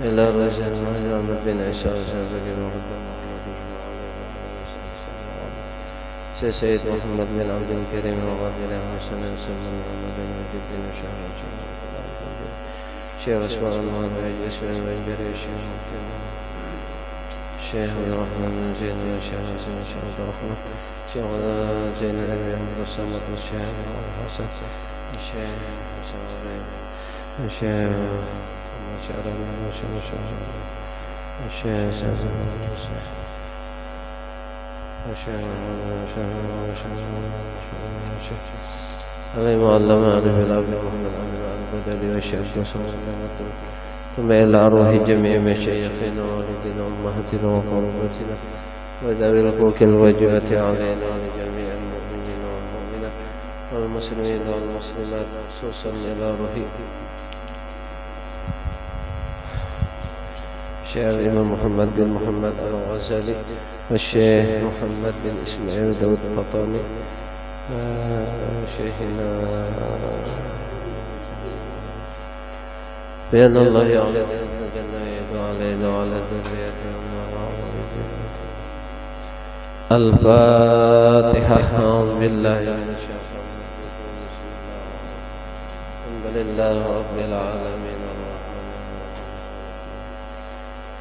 إلى رجل محمد بن عيسى سيد محمد بن عبد الكريم وغادر حسن سلمان محمد بن عبد الدين شيخ اسماء الله اسماء بن جرير شيخ عبد الرحمن بن زين شيخ حسن شيخ عبد الرحمن شيخ زين الأمير عبد الصمد الشيخ الحسن الشيخ حسن الشيخ عليهم علم عارف العبد محمد البدري والشيخ ثم إلى أرواح جميع مشايخنا ووالدنا وأمهاتنا وقرابتنا وذوي الحقوق الواجبة علينا ولجميع المؤمنين والمؤمنات والمسلمين والمسلمات خصوصا إلى روح الشيخ الإمام محمد بن محمد الغزالي والشيخ محمد بن إسماعيل داود القطاني شيخنا بأن الله يعلم الجنة علينا وعلى ذريتنا الفاتحة. أعوذ بالله من الشيطان الرجيم. الحمد لله رب العالمين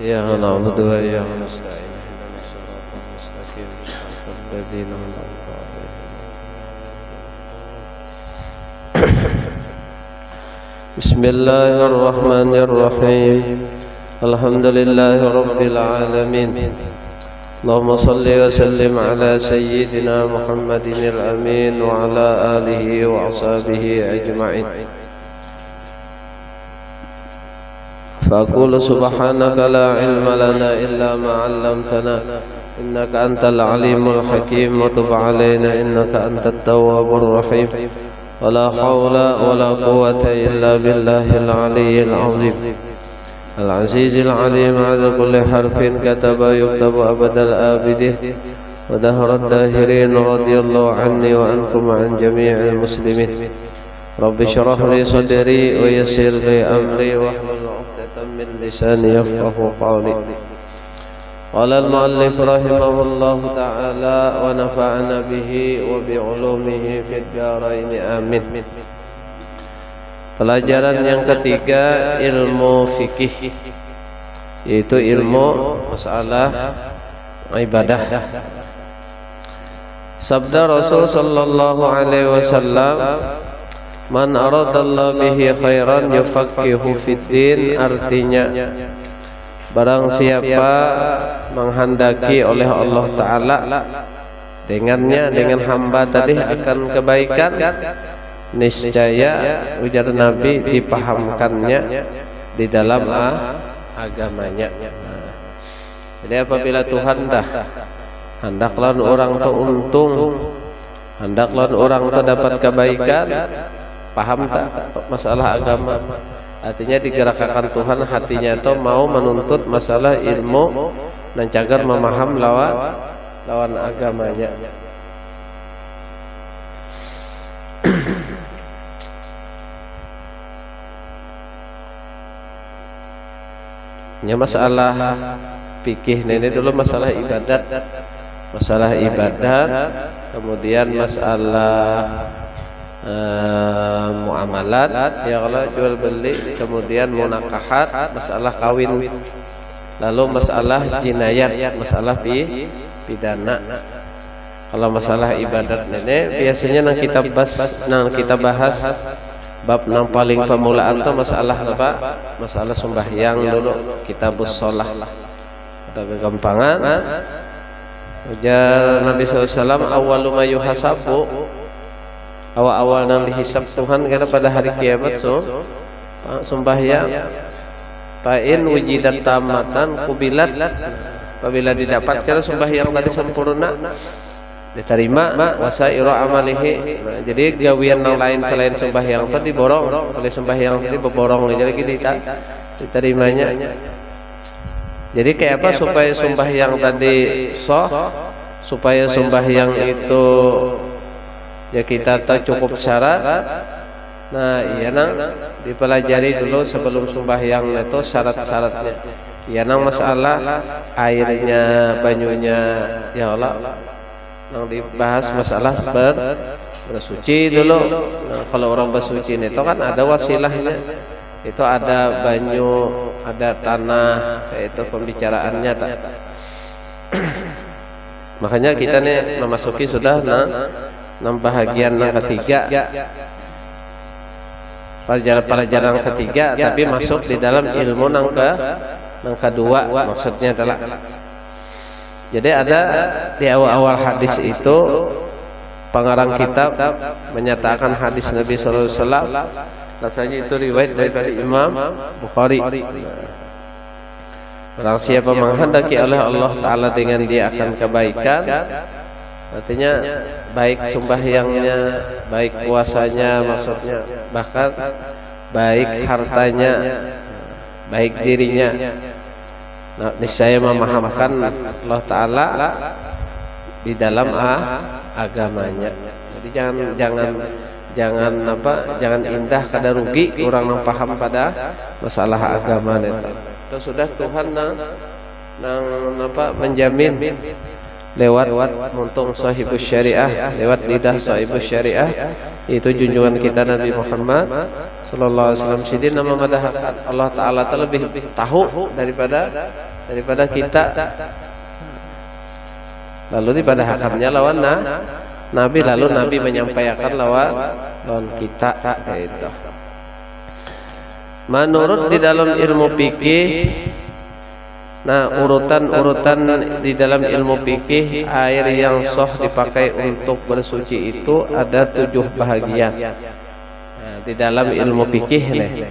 إياك نعبد وإياك نستعين اهدنا الصراط المستقيم صراط الذين أنعمت عليهم. بسم الله الرحمن الرحيم. الحمد لله رب العالمين. اللهم صل وسلم على سيدنا محمد الأمين وعلى آله وأصحابه أجمعين. فأقول سبحانك لا علم لنا إلا ما علمتنا إنك أنت العليم الحكيم وتب علينا إنك أنت التواب الرحيم ولا حول ولا قوة إلا بالله العلي العظيم العزيز العليم على كل حرف كتب يكتب أبد الآبدين ودهر الداهرين رضي الله عني وعنكم وعن جميع المسلمين. رب اشرح لي صدري ويسر لي أمري واحلل عقدة من لساني يفقه قولي. قال المؤلف رحمه الله تعالى ونفعنا به وبعلومه في الدارين آمين. Pelajaran yang ketiga ilmu fikih, yaitu ilmu masalah ibadah. Sabda Rasul sallallahu alaihi wasallam, man aradallahu bihi khairan yufaqihu fiddin, artinya barang siapa menghendaki oleh Allah Ta'ala dengannya, dengan hamba tadi akan kebaikan, niscaya ujar Nabi dipahamkannya di dalam agamanya. Jadi apabila Tuhan dah hendaklah orang tu untung, hendaklah orang tu dapat kebaikan, paham tak masalah agama, artinya digerakkan Tuhan hatinya itu mau menuntut masalah ilmu dan cagar memaham lawan agamanya. Ya, masalah fikih ini dulu masalah ibadat, kemudian masalah muamalat, ya kalau jual beli, kemudian munakahat, masalah kawin, lalu masalah jinayat, masalah pidana. Kalau masalah ibadat ini biasanya kita bahas bab yang paling permulaan itu masalah apa? Masalah sembahyang dulu, kitabus shalah. Ada kegampangan. Ujar Nabi SAW, awwalu ma yuhasabu, awal-awal yang dihisab Tuhan kata pada hari kiamat sembahyang. Fa'in wujidat tamatan kubilat, apabila didapatkan sembahyang tadi sempurna diterima wasairu amalihi. Jadi gawian yang lain selain sembahyang tadi diborong, oleh sembahyang tadi beborong, jadi kita diterimanya. Jadi kayak apa supaya sembahyang tadi supaya sembahyang itu ya kita tahu cukup syarat, Nah, iya nang dipelajari dulu sebelum sembahyang itu syarat-syaratnya. Iya nang masalah airnya, banyunya, ya Allah. Nang dibahas masalah bersuci dulu. Nah, kalau orang bersuci itu kan ada wasilahnya. Itu ada banyu, ada tanah, itu pembicaraannya tak. Makanya kita nih memasuki sudah nang bahagian yang ketiga. Pelajaran ketiga, tapi masuk di dalam ilmu nang kedua, maksudnya adalah. Jadi ada di awal-awal hadis itu pengarang kitab menyatakan hadis Nabi sallallahu alaihi wasallam, rasanya itu riwayat dari Imam Bukhari. Barang siapa menghendaki oleh Allah Ta'ala dengan dia akan kebaikan, artinya baik sembahyangnya, baik puasanya, maksudnya bahkan baik hartanya, baik dirinya. Nah, niscaya memahamkan Allah Ta'ala di dalam agamanya. Jadi jangan indah kada rugi orang yang paham pada masalah agama itu. Itu sudah Tuhan nang menjamin lewat muntung sahibus syariah, lewat lidah sahibus syariah, itu junjungan kita Nabi Muhammad sallallahu alaihi wasallam. Sidin nama madahakan Allah Ta'ala terlebih tahu daripada kita. Lalu dipadahakannya lawan Nabi, lalu Nabi menyampaikan lawan kita itu. Menurut di dalam ilmu fikih, nah urutan di dalam ilmu fikih, air yang sah dipakai untuk bersuci itu ada 7 bahagian. Nah, di dalam ilmu fikih nih.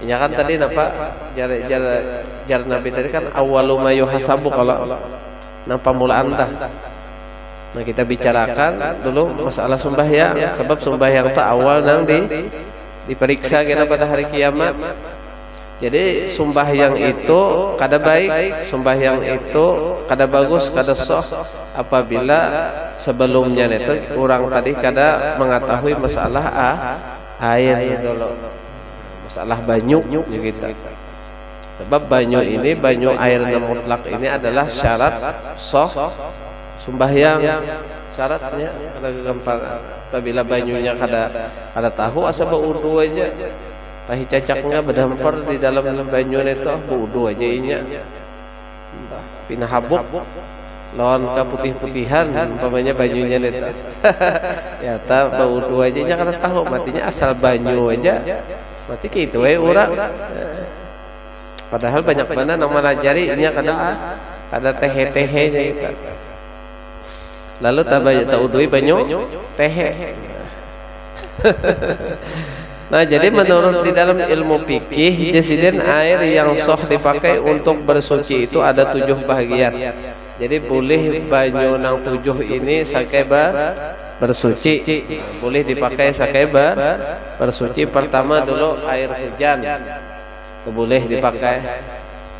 Ya kan tadi napa jar Nabi tadi kan awwalu ma yuhasabu, kalau pamulaan tah. Nah, kita bicarakan dulu masalah sembahyang, sebab sembahyang itu awal nang diperiksa kita pada hari kiamat. Jadi sembahyang itu kada baik, sembahyang itu kada bagus, kada sah apabila sebelumnya itu orang tadi kada mengetahui masalah air dulu, masalah banyu kita. Sebab banyu ini, banyu air mutlak ini adalah syarat sah sembahyang. Syaratnya ada gampang. Apabila banyunya kada tahu asa wudu aja, tahi cacaknya berdampar di dalam banyu itu wudu aja inya. Pinah habuk lawan keputih-putihan umpamanya banyunya itu. Ya ta wudu aja nya kada tahu, matinya asal banyu aja. Mati kitu we urang. Padahal banyak mana nang malajari nya kada tehe-tehenya itu. Lalu taudui banyu tehe. Nah, jadi menurut di dalam ilmu fikih, jesiden air yang sah dipakai untuk bersuci itu ada 7 bahagian. Jadi boleh banyu nang 7 ini sakai bersuci, boleh dipakai sakai bersuci. Pertama dulu air hujan, boleh dipakai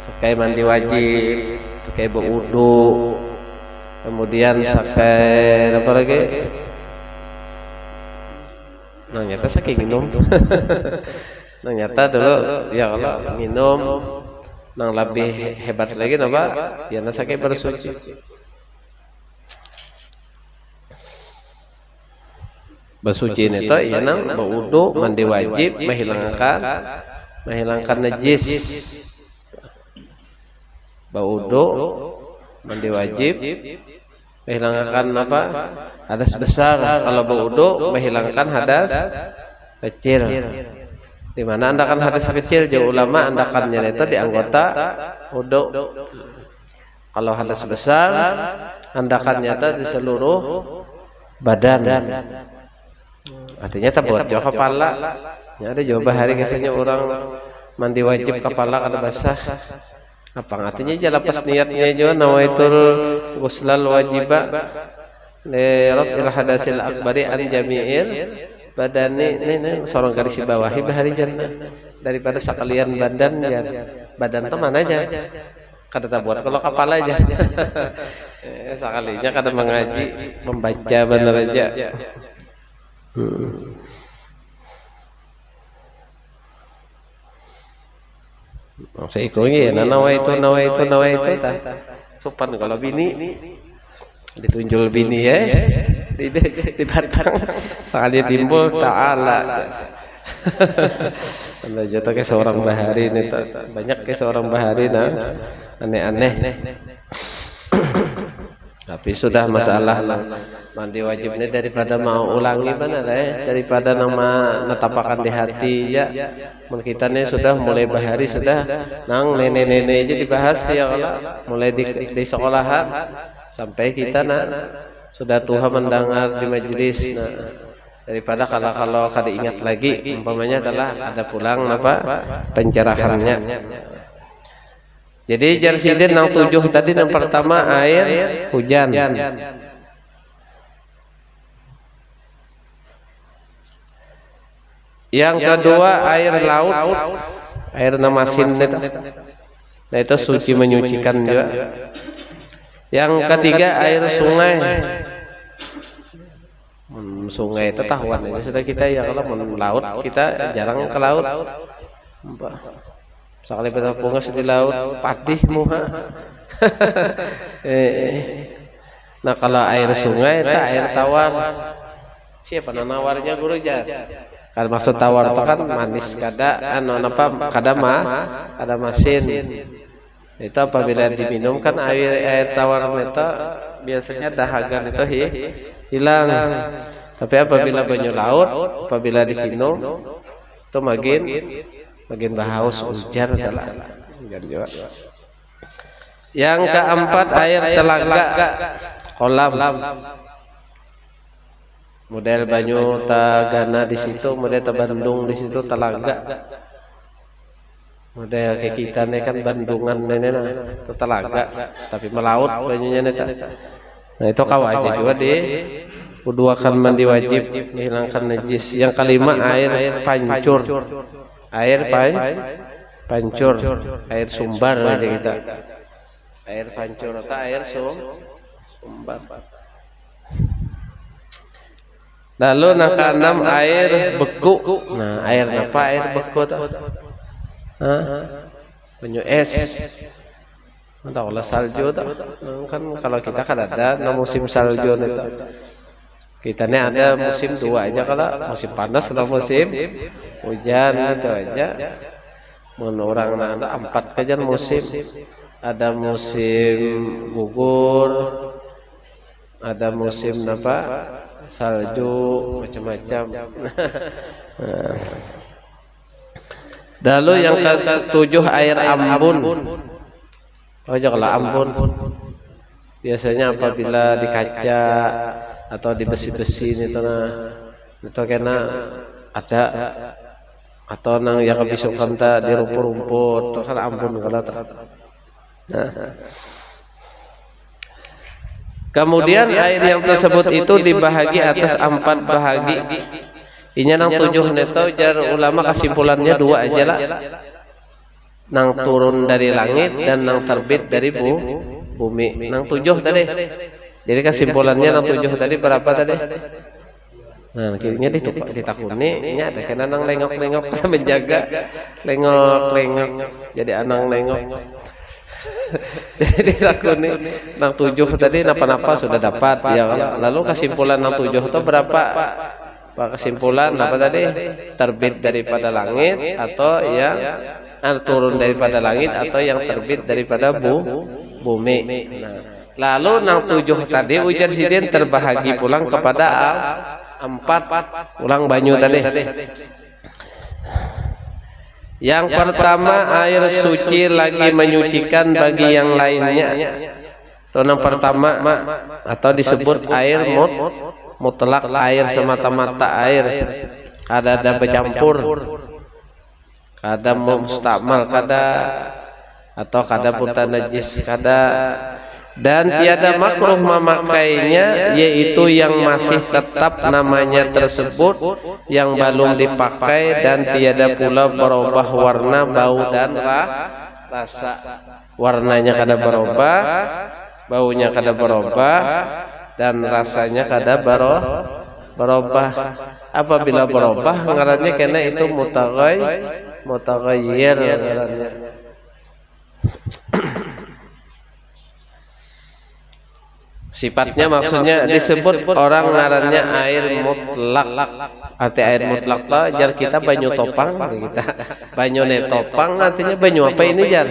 sakai mandi wajib, sakai berwudu. Kemudian sakai apa lagi? Nah, nyata saking minum. Nah, nyata dulu ya Allah minum nang lebih hebat lagi napa? Ya sakai bersuci. Bersuci itu ya nang berwudu, mandi wajib, menghilangkan najis. Berwudu, mandi wajib, menghilangkan apa? Hadas besar. Kalau berwudu menghilangkan hadas kecil. Di mana andakan hadas kecil? Jauh ulama andakannya itu di anggota wudu. Kalau hadas besar andakannya itu di seluruh badan. Artinya tak buat jauh kepala. Ya, ada jauh bahari biasanya orang mandi wajib kepala kada basah. Apa artinya aja lepas niatnya juga nawaitul ghuslal wajiba li raf'il hadasil akbari an jami'il badani. Ini seorang garis bawahi bahari jannah daripada sekalian badan ya. Badan teman aja kada tak buat kalau kepala aja. Sekalinya kada mengaji membaca benar aja. Saya ikuti nawa itu tah sopan kalau bini ditunjul bini ya di batang sekali timbul ta'ala. Anda jatuh ke seorang bahari ini banyak ke seorang bahari aneh-aneh. Tapi sudah masalah mandi wajib ini daripada mau ulangi mana daripada nama netapakan di hati ya. Kita ini sudah mulai bahari sudah nang nenek-nenek aja dibahas ya Allah. Mulai di sekolahan sampai kita sudah Tuhan mendengar di majelis daripada kalau kada ingat lagi umpamanya adalah ada pulang pencerahannya. Jadi jarsidin nang 7 tadi yang pertama air hujan. Yang kedua air laut, air namasin itu. Nah itu suci menyucikan juga. Yang ketiga air sungai. Sungai itu tahuan ini sudah kita ya kalau laut kita jarang ke laut. Sekali kita pungas di laut patih muha. Nah kalau air sungai itu air tawar. Siapa nawarnya guru jar? Kalau maksud tawar itu kan manis kada kada masin. Itu apabila diminum kan air tawar itu biasanya dahaga itu hilang. Tapi apabila banyu laut apabila diminum itu makin bahaus ujar adalah. Yang keempat air telaga kolam. Model banyu tagana di situ, model Bandung di situ telaga. Model kayak kita nih kan Bandungan itu telaga, tapi melaut banyunya nih. Nah itu kawaja juga uduakan mandi wajib menghilangkan najis. Yang kelima air pancur. Air pancur, air sumbar aja kita. Air pancur atau air sumbar. Lalu yang keenam air beku. Nah, air apa? Air beku tuh. Banyu es. Entah olah salju tuh. Kan kalau kita kan ada musim salju itu. Kita ini ada musim 2 aja kalau musim panas atau musim hujan itu aja. Menurut orang ada 4 kajian musim. Ada musim gugur, ada musim salju macam-macam. Lalu yang ke-7 air ambun. Oh janganlah ambun. Biasanya apabila di kaca atau di besi-besi itu kena ada atau nang yang kebisukan di rumput-rumput itu kan ambun kalau kemudian air yang tersebut itu dibahagi atas 4 bahagi. Inya nang 7 neto jar ulama kesimpulannya 2 aja lah. Nang turun dari langit dan nang terbit dari bumi. Nang 7 tadi. Jadi kesimpulannya nang 7 tadi berapa tadi? Nah, akhirnya ditakuni ini ada kena nang lengok-lengok menjaga lengok-lengok jadi anang lengok. Jadi ditakuni nang 7 tadi napa-napa sudah dapat ya. Lalu kesimpulan nang 7 itu berapa? Kesimpulan apa tadi? Terbit daripada langit atau yang turun daripada langit atau yang terbit daripada bumi. Nah, lalu nang 7 tadi ujar sidin terbahagi pulang kepada 4 ulang banyu tadi. Yang pertama air suci lagi menyucikan bagi yang lainnya. Itu yang pertama atau disebut air mutlak, air semata-mata air. Kada ada bercampur, kada mustakmal, kada atau kada putar najis, kada. Dan tiada makruh memakainya, yaitu yang masih tetap namanya tersebut yang belum dipakai dan tiada pula berubah warna, bau dan rasa. Warnanya kada berubah, baunya kada berubah dan rasanya kada berubah. Apabila berubah ngarannya kena itu mutaghayyir ngarannya. Sifatnya maksudnya disebut orang ngarannya air mutlak. Arti air mutlak tuh jar kita banyu topang kita. Banyu ne topang artinya banyu apa ini jar?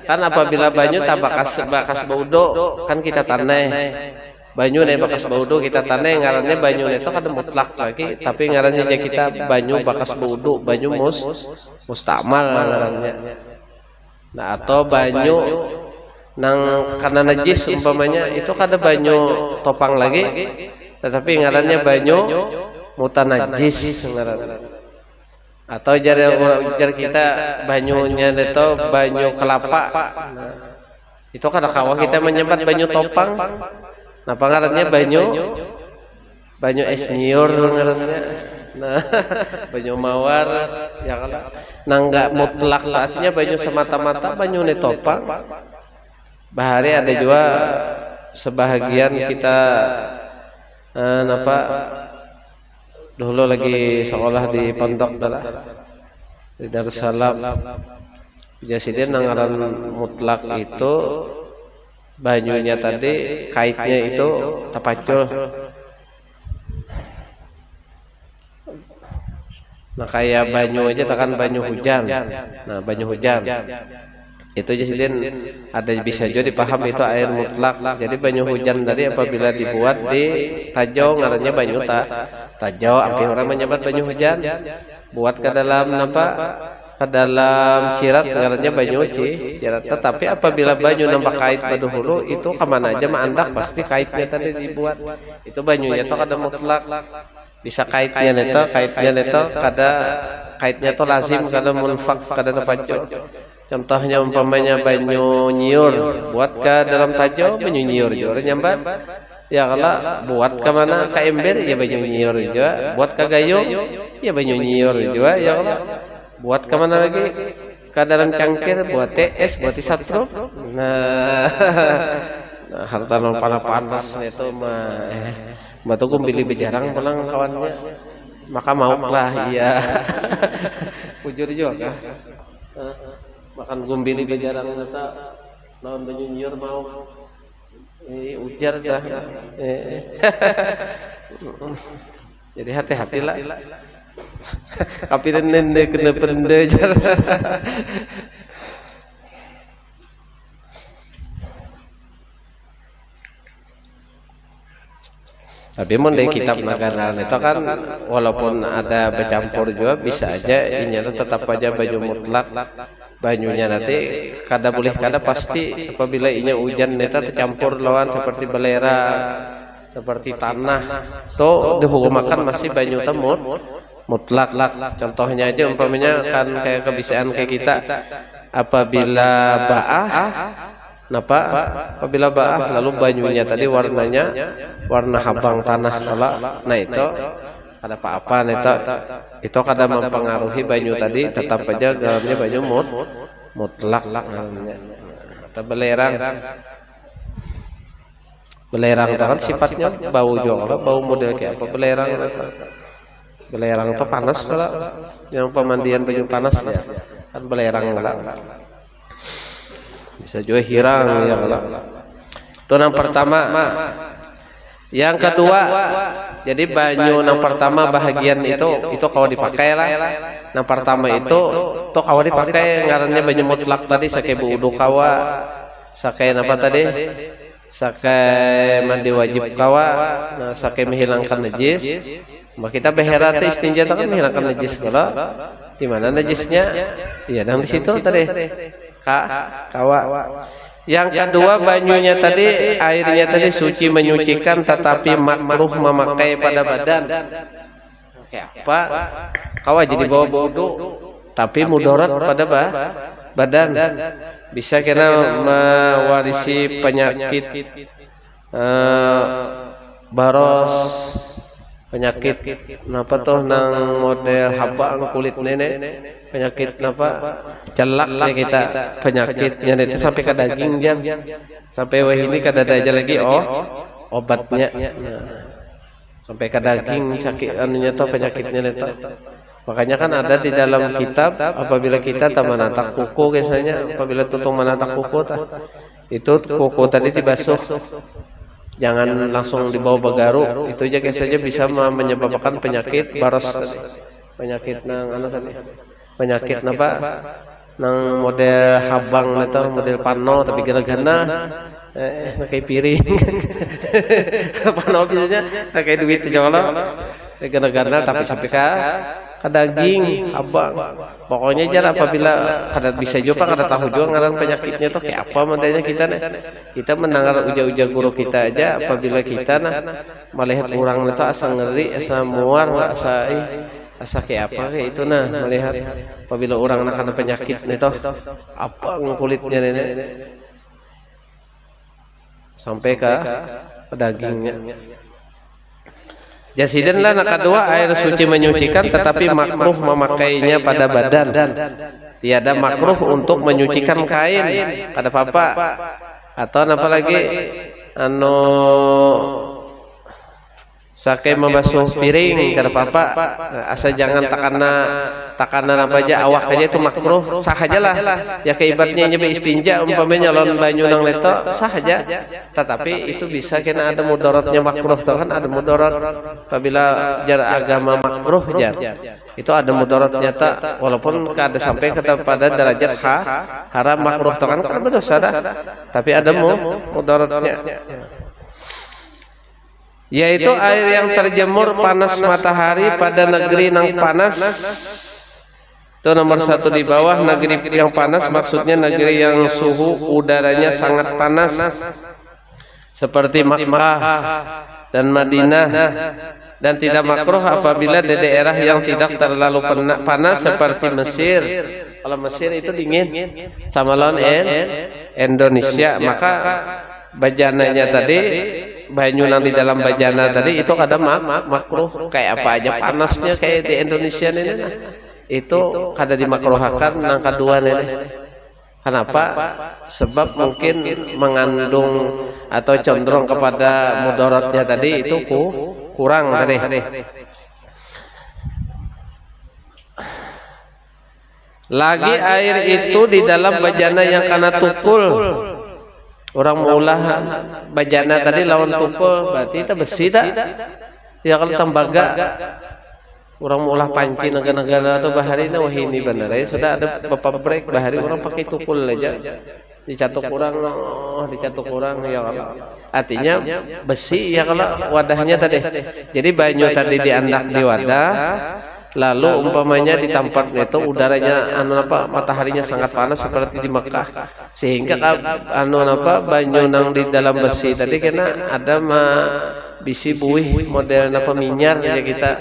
Kan apabila banyu tak bakas baudo kan kita taneh. Banyu ne bakas baudo kita taneh ngarannya banyu ne itu kada mutlak lagi, tapi ngarannya aja kita banyu bakas baudo, banyu mustamal ngarannya. Nah atau banyu nang karena najis umpamanya itu kada banyu topang lagi, tetapi ngarannya banyu mutanajis ngarannya. Atau jar kita banyunya itu banyu kelapa. Nah, itu kada kawa kita menyebut banyu topang. Nah ngarannya banyu es nyiur ngarannya. Nah banyu mawar ya kan. Nah enggak mutlak artinya banyu semata-mata banyu ne topang. Bahari ada juga sebahagian kita dulu lagi sekolah di pondok di Darussalam. Jadi ngaran mutlak itu banyunya tadi kaitnya itu tapacul. Nah kayak banyu aja tekan banyu hujan. Nah banyu hujan itu jadi ada bisa juga dipaham itu air mutlak. Jadi banyu hujan tadi apabila dibuat di tajau ngarannya banyu tajau. Ampi orang menyebut banyu hujan. Buat ke dalam ke dalam cirat ngarannya banyu cirat. Tetapi apabila banyu nambah kait pada hulu itu kemana aja mandak pasti kaitnya tadi dibuat. Itu banyunya itu kada mutlak. Bisa kaitnya neto kada kaitnya to lazim kada munfak kada tepacul. Contohnya umpamanya banyu nyiur buat ke dalam tajau banyu nyiur juga nyambat. Ya kalau buat ke mana ke ember ya banyu nyiur juga, buat ke gayung ya banyu nyiur juga ya kalau buat ke mana lagi ke dalam cangkir buat es buat isatro. Nah harta non panas itu mah batu kumbili bejarang pulang kawannya maka mau lah iya bujur juga kah makan gumbili bejarang nata lawan banyu nyiur mau ujar dah jadi hati-hati lah kapiran nende kena pende jar. Tapi mun dari kitab Nagaran itu kan walaupun ada bercampur juga bisa aja ini tetap aja banyu mutlak. Banyunya nanti kada boleh kada pasti apabila inya hujan neta tercampur lawan seperti belera seperti tanah to dihukumakan masih banyu temut mutlak. Contohnya aja umpamanya kan kayak kebiasaan kayak kita apabila apabila ba'ah lalu banyunya tadi warnanya warna habang tanah kala. Nah itu ada apa-apa itu kada mempengaruhi banyu tadi, tetap aja garamnya banyu mutlak namanya. Atau belerang itu kan sifatnya bau juga, bau model kayak apa belerang itu panas kalau yang pemandian banyu panas ya kan belerang bisa juga hirang ya kalau itu yang pertama. Yang kedua, jadi banyu yang pertama bahagian itu kalau dipakai lah. Yang pertama itu kalau dipakai ngarannya banyu mutlak tadi sakai wudu kawa, sakai apa tadi? Sakai mandi wajib kawa, nah sakai menghilangkan najis. Kita beherat istinja itu kan menghilangkan najis kalau di mana najisnya? Iya, dan di situ tadi kawa. Yang kedua banyunya tadi airnya tadi suci menyucikan tetapi makruh memakai pada badan. Kayak apa? Kawa jadi bawa wudu tapi mudarat pada badan. Bisa kena mewarisi penyakit baros, penyakit napa tuh nang model habang kulit nenek. Penyakit apa celak ya kita penyakitnya itu sampai ke daging jam sampai wah ini kada ada aja lagi obatnya sampai ke daging sakit anunya tuh penyakitnya itu. Makanya kan ada di dalam kitab apabila kita menata kuku biasanya apabila tutung menata kuku itu kuku tadi dibasuh jangan langsung dibawa bagaru. Itu aja saja bisa menyebabkan penyakit baros tadi. Penyakit nang tadi. Penyakit napa? Nang model habang atau model pano tapi gana-gana kayak piring. Pano biasanya kayak duit jolo. Gana-gana tapi sampai ke daging habang. Pokoknya jar apabila kada bisa juga kada tahu juga ngaran penyakitnya tuh kayak apa modelnya kita nih. Kita mendengar uja-uja guru kita aja apabila kita melihat orang itu asa ngeri, asa muar, asa kayak apa kayak itu melihat apabila orang kena penyakit nih toh apa kulitnya nenek sampai ke dagingnya. Jasiden lah kedua air suci menyucikan tetapi makruh memakainya pada badan. Tiada makruh untuk menyucikan kain kada apa-apa. Atau apalagi sakai membasuh piring kada apa-apa. Asal jangan takanan apa aja awak aja itu makruh sah aja lah. Ya keibatnya nyoba istinja umpamanya lawan banyu nang leto sah aja. Tetapi itu bisa kena ada mudaratnya makruh tuh kan ada mudarat. Apabila jar agama makruh jar itu ada mudarat nyata walaupun kada sampai kepada derajat haram makruh tuh kan berdosa dah. Tapi ada mudaratnya. Yaitu air yang terjemur panas matahari pada negeri yang panas. Itu nomor satu di bawah. Negeri yang panas maksudnya negeri yang suhu udaranya sangat panas seperti Makkah dan Madinah. Dan tidak makruh apabila di daerah yang tidak terlalu panas seperti Mesir. Kalau Mesir itu dingin sama lawan Indonesia, maka bajananya tadi banyu nang di dalam bajana tadi itu kada makruh kayak apa aja panasnya kayak di Indonesia ini itu kada dimakruhkan nang kedua nih. Kenapa? Sebab mungkin mengandung atau condong kepada mudaratnya tadi itu kurang tadi. Lagi air itu di dalam bajana yang kana tukul. Orang maulah bajana tadi lawan tukul berarti itu besi tak? Ya kalau tembaga orang maulah panci negara-negara atau bahari wah ini benar ya sudah ada beberapa break bahari orang pakai tukul aja dicatuk kurang ya kalau artinya besi ya kalau wadahnya tadi jadi banyu tadi diandak di wadah lalu umpamanya di tempat itu udaranya mataharinya sangat panas seperti di Mekah sehingga banyu nang di dalam besi tadi kena ada bisi buih model minyar ya kita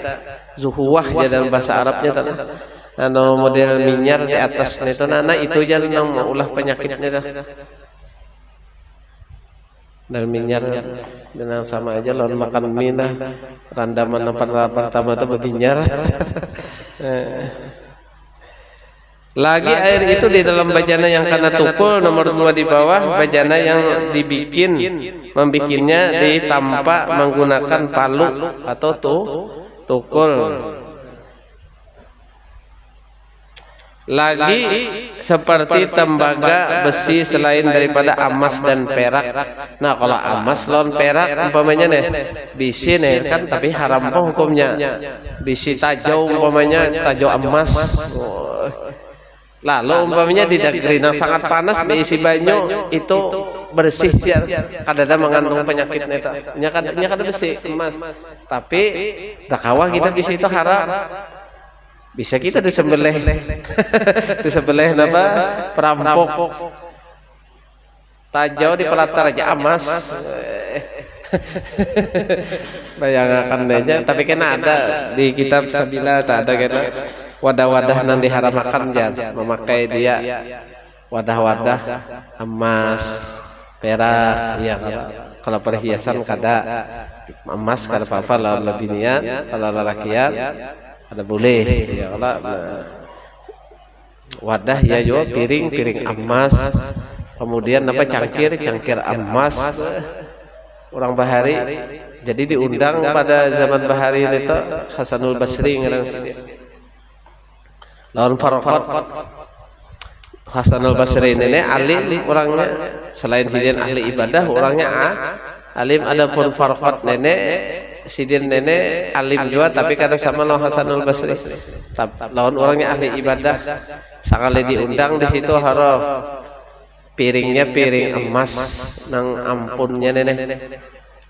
zuhuwah ya dalam bahasa Arabnya model minyar di atas itu itu jalan yang ulah penyakitnya dan minyar dengan sama aja lawan makan mie randaman pertama itu berminyar. Lagi air itu di dalam bajana yang kana tukul nomor 2 di bawah bajana yang membikinnya ditampak menggunakan palu atau tukul. Lagi seperti tembaga besi selain daripada emas dan perak. Nah kalau emas lawan perak umpamanya bisi kan tapi haram hukumnya. Bisi tajau umpamanya tajau emas. Lalu umpamanya di negeri yang sangat panas berisi banyu itu bersih dia kadang mengandung penyakit nya kada besi emas. Tapi dakawah kita bisi itu haram. Bisa kita disembelih perampok tajau di pelatar aja emas bayangkan aja tapi kena ada di kitab Sabila tak ada kena wadah-wadah nanti diharamakan memakai dia wadah-wadah emas perak ya kalau perhiasan kada emas kada apa-apa lawan lebih niat kalau lelakian ada boleh ya kalau wadah ya juga piring emas kemudian cangkir emas orang bahari jadi diundang pada zaman bahari itu Hasanul Basri ngarang lawan Farokot Hasanul Basri ini alim orangnya selain jadi ahli ibadah orangnya alim adapun Farqad nenek sidin nenek alim juga tapi kada sama lawan Hasanul Basri. Lawan orangnya ahli ibadah. Sekali diundang di situ harus piringnya piring emas nang ampunnya nenek.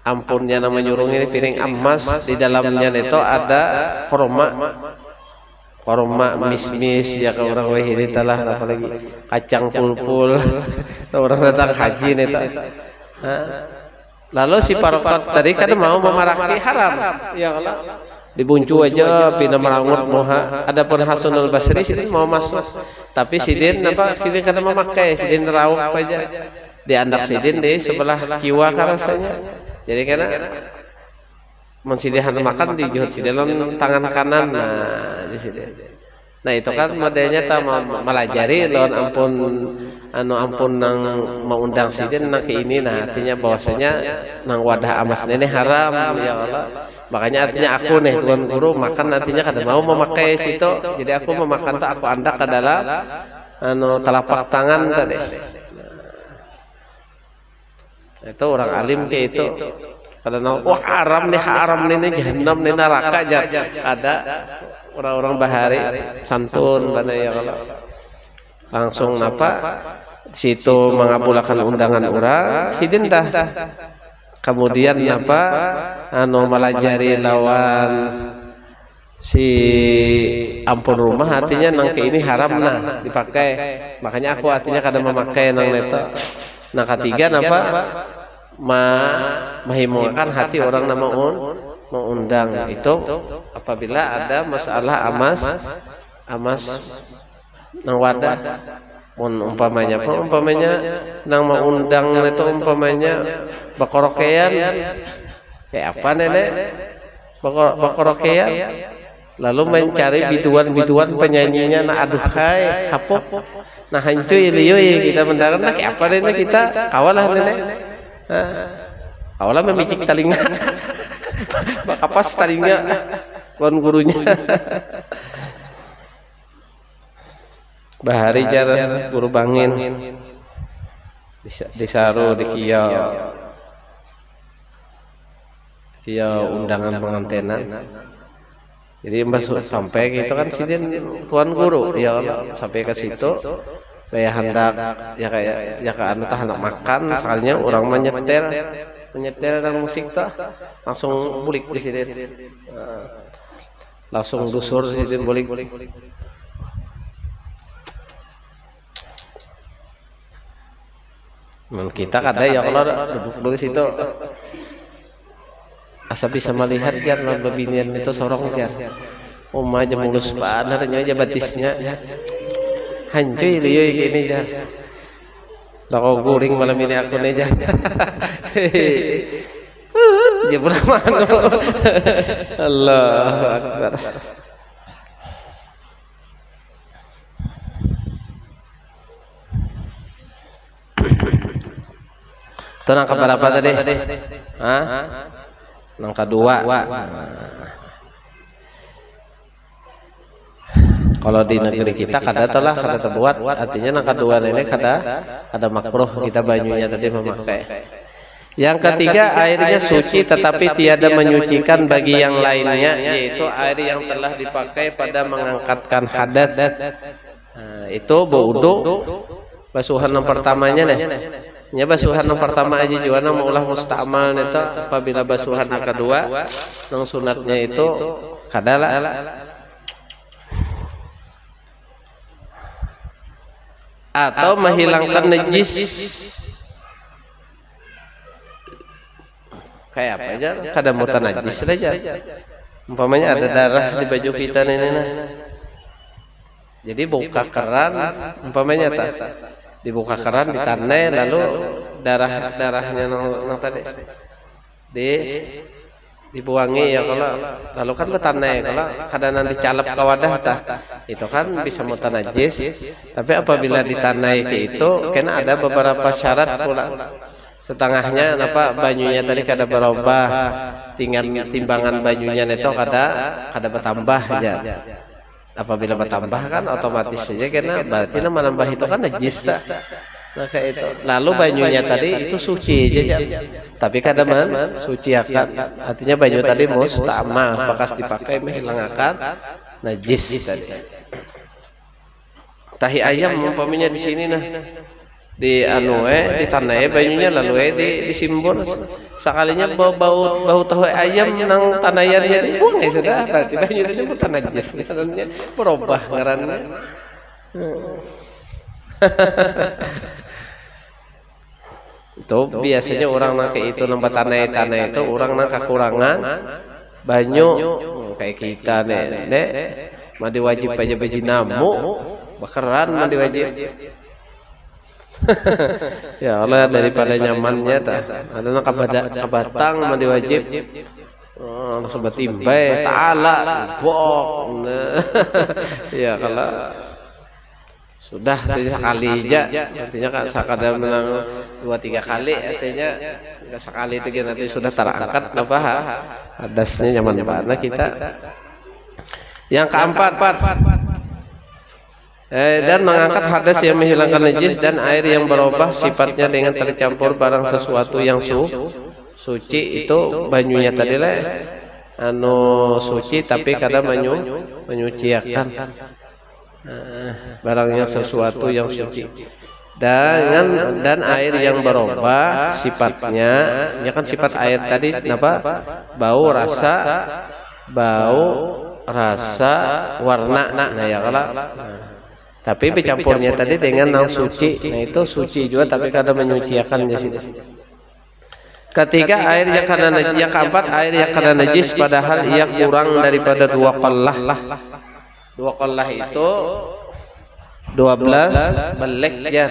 Ampunnya nama nyurung ini piring emas, di dalamnya itu ada korma mis-mis ya ke orang wahid italah apalagi kacang pulpul orang datang haji nih lalu si Farqad tadi kan mau memaraki haram ya Allah dibuncu aja pina merangut moha adapun Hasanul Basri sidin mau masuk tapi sidin sidin kada memakai sidin raup aja diandak sidin di sebelah kiwa rasanya jadi karena mensidihan makan di juhud si dalam tangan kanan di sini. Nah itu kan modelnya tak melajari lawan ampun nang mau undang sidin nang ke ini nah artinya bahwasanya nang wadah amas nenek haram ya Allah. Makanya artinya aku nih tuan guru makan artinya kada mau memakai situ. Jadi aku memakan tak aku andak adalah telapak tangan tadi. Itu orang alim ke itu. Karena wah haram nih jahanam nih neraka aja ada orang-orang bahari santun pada ya kalau langsung napa situ mengabulkan undangan orang sidin dah kemudian napa melajari lawan si ampun rumah artinya nang ke ini haram nah dipakai makanya aku artinya kadang memakai nang neto nah ketiga napa mahimukan hati orang nama mengundang itu apabila ada masalah amas nang wadah umpamanya nang mengundang itu umpamanya bakorokean kayak apa nenek bakorokean lalu mencari biduan penyanyinya nah aduhai hapok nah hancuy lioi kita mendarat nah kayak apa nenek kita kawalah nenek awalnya memicik telinga apa telinga tuan gurunya bahari jar guru bangin disaru di kiau undangan pengantenan jadi masuk sampai gitu kan sidin tuan guru ya sampai ke situ kayak hendak ya kayak anu tah hendak makan sekalinya orang menyetel dan musik tah langsung bulik di sini langsung dusur di sini bulik kita kada ya kalau duduk di situ asa bisa melihat jar babinian itu sorong jar oma aja mulus banarnya aja batisnya hancuy lioi gini jar lako guring malam ini aku nih jar jebur mana Allahu Akbar itu nang keberapa tadi? Nang kedua. Kalau di negeri kita kada terbuat artinya nang kedua ini kada makruh kita banyunya tadi memakai. Yang ketiga airnya suci tetapi tiada menyucikan bagi yang lainnya yaitu air yang telah dipakai pada mengangkatkan hadas. Itu berwudu basuhan yang pertamanya nih. Nya basuhan yang pertama aja juga nang maulah mustamal itu apabila basuhan yang kedua nang sunatnya itu kadala atau menghilangkan najis kayak apa aja kada mutan najis aja umpamanya ada darah di baju kita ini jadi buka keran umpamanya dibuka keran ditanai lalu darahnya nang tadi dibuangi ya kalau lalu kan betanai kalau kadang dicalap ke wadah itu kan bisa mutan najis tapi apabila ditanai ke itu kena ada beberapa syarat pula setengahnya apa banyunya tadi kada berubah timbangan banyunya itu kada bertambah aja apabila bertambah kan otomatis saja karena berarti menambah itu kan najis tak Maka itu. Lalu banyunya tadi itu suci aja. Tapi kadang suci akan. Artinya banyu tadi mustamal, bekas dipakai menghilangkan najis tadi. Tahi ayam umpamanya di sini nah. Di di tanah banyunya lalu disimbol sekalinya bau tahu ayam nang tanayarnya dibuang sudah berarti banyu tadi bukan najis sebenarnya berubah ngaranna. Itu biasanya orang nak itu nempat tanah itu orang nak kekurangan banyu kayak kita nek mandi wajib aja beji namu bakaran mandi wajib. Ya Allah daripada nyamannya tak ada nak kabatang mandi wajib langsung batimbai ta'ala bok. Ya kalau sudah sekali aja artinya kan sekadar menang 2-3 kali artinya enggak sekali itu nanti sudah terangkat apa hadasnya nyaman banget kita. Yang keempat dan mengangkat hadas yang menghilangkan najis dan air yang berubah sifatnya dengan tercampur barang sesuatu yang suci itu banyunya tadi lah suci tapi kadang menyuciakan barangnya sesuatu yang suci dan air yang berubah sifatnya ya kan sifat air tadi apa bau rasa warna nah ya kalau tapi bercampurnya tadi dengan yang suci nah itu suci juga tapi kadang menyuciakan di sini. Ketiga air yang karena najis, yang keempat air yang karena najis padahal ia kurang daripada 2 qallah. 2 qallah itu 12 belek ya.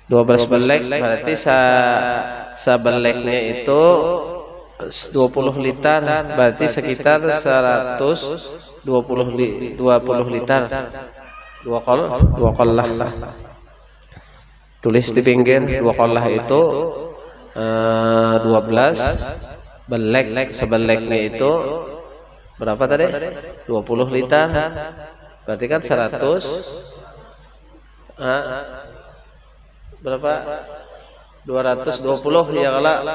12 belek berarti sabeleknya itu 20 liter berarti sekitar 120 liter. 2 qallah. Tulis di pinggir 2 qallah itu 12 belek sebeleknya itu berapa tadi 20 liter berarti kan 100 berapa 220 ya kalau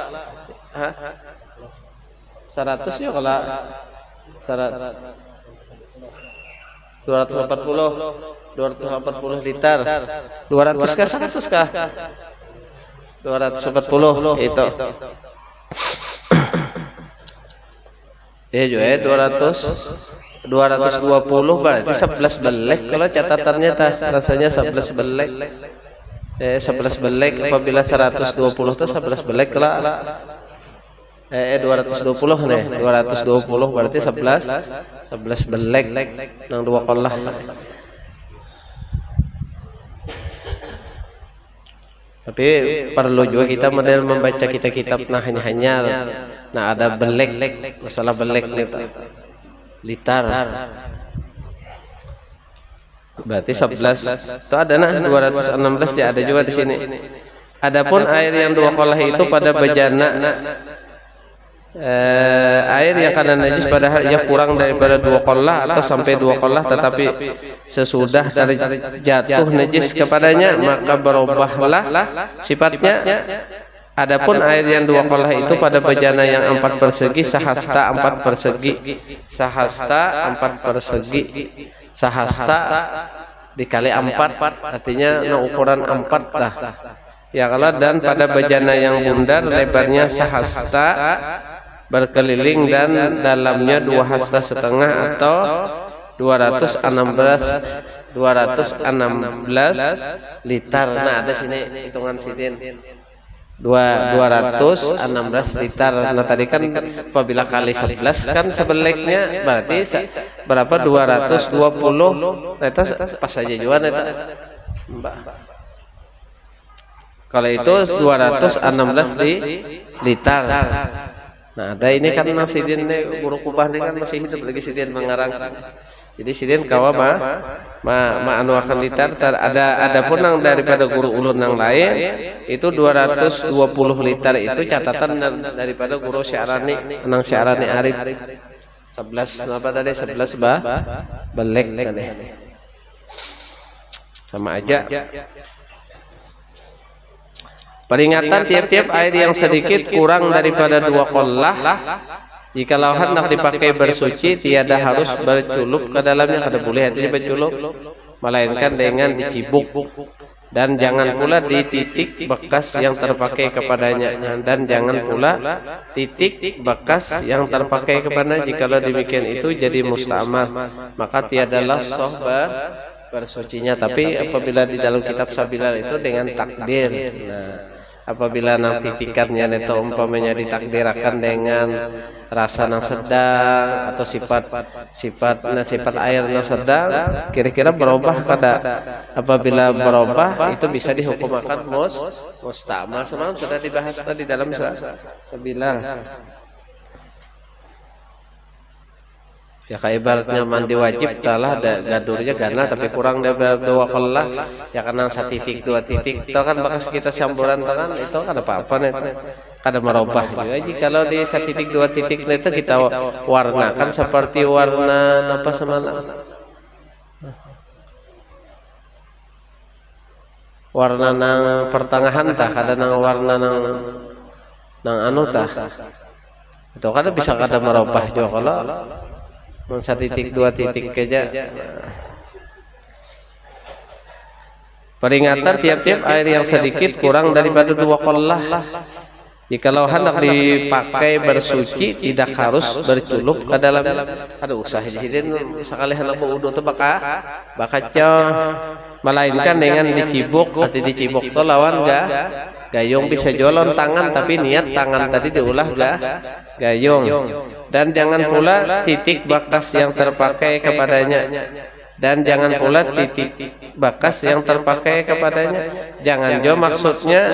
100 ya kalau 240 liter 200 kah 100 kah 240 itu ya juga 220 berarti 11 belek kalau catatannya rasanya 11 belek 11 belek apabila 120 itu 11 belek kalau 220 nih 220 berarti 11 belek nang 2 qallah. Tapi perlu juga kita model membaca kitab hanya nah ada belek masalah belek liter berarti 11 itu ada nah 216 ya ada juga di sini. Adapun air yang 2 qallah itu pada bejana air yang karena najis padahal ia kurang daripada 2 qallah atau sampai 2 qallah tetapi sesudah dari jatuh najis kepadanya maka berubahlah sifatnya. Adapun air yang 2 qallah itu pada bejana yang 4 persegi sahasta 4 sahasta dikali 4 artinya ukuran 4 lah ya kalau dan pada bejana yang bundar lebarnya sahasta berkeliling dan dalamnya 2 hasta setengah atau 216 liter. Nah ada sini hitungan sidin 216 liter. Nah tadi kan apabila kali 11 kan sebeleknya berarti berapa 220. Nah itu pas saja juga itu kalau itu 216 liter. Nah, ada ini kan sidin guru kubah ini kan masih hidup lagi sidin mengarang. Jadi sidin kawa anu akan liter ada pun yang daripada guru ulun yang lain itu 220 liter itu catatan daripada guru Syarani nang Syarani Arif 11 apa tadi 11 belek tadi. Sama aja. Peringatan tiap-tiap air yang sedikit kurang daripada 2 qollah, jikalau hendak dipakai bersuci tiada harus berculup ke dalamnya, kada boleh hati berculup, melainkan dengan dicibuk. Dan jangan pula dititik bekas yang terpakai kepadanya, dan jangan pula titik bekas yang terpakai kepadanya. Jikalau demikian itu jadi mustamar, maka tiadalah sah bersucinya. Tapi apabila di dalam kitab Sabilal itu dengan takdir. Nah, apabila nanti titikannya itu umpamanya ditakdirakan dengan rasa yang sedang atau sifat air yang sedang, kira-kira berubah pada, apabila berubah itu bisa dihukumakan mustamal. Semalam sudah dibahas tadi dalam Sabilal. Ya kayak ibaratnya mandi wajib telah ada gadurnya gana tapi kurang dari 2 qollah, ya karena 1 titik 2 titik itu kan bekas kita campuran tangan itu kan apa-apa nih, kada merubah juga. Kalau di 1 titik 2 titik itu kita warnakan seperti warna apa semalam, warna nang pertengahan tah, kada nang warna nang anu tah, itu kada bisa kada merubah juga kalau 1 titik 2 titik aja. Peringatan tiap-tiap air yang sedikit kurang daripada 2 qollah, jikalau hendak dipakai bersuci tidak harus berculup ke dalam. Ada usaha di sini sekali hendak berwudu itu bakaco, melainkan dengan dicibuk. Atau dicibuk itu lawan gayung, bisa jolon tangan tapi niat tangan tadi diulah gayung. Dan jangan pula titik bekas yang terpakai kepadanya, dan jangan pula titik bekas yang terpakai kepadanya. Jangan jo maksudnya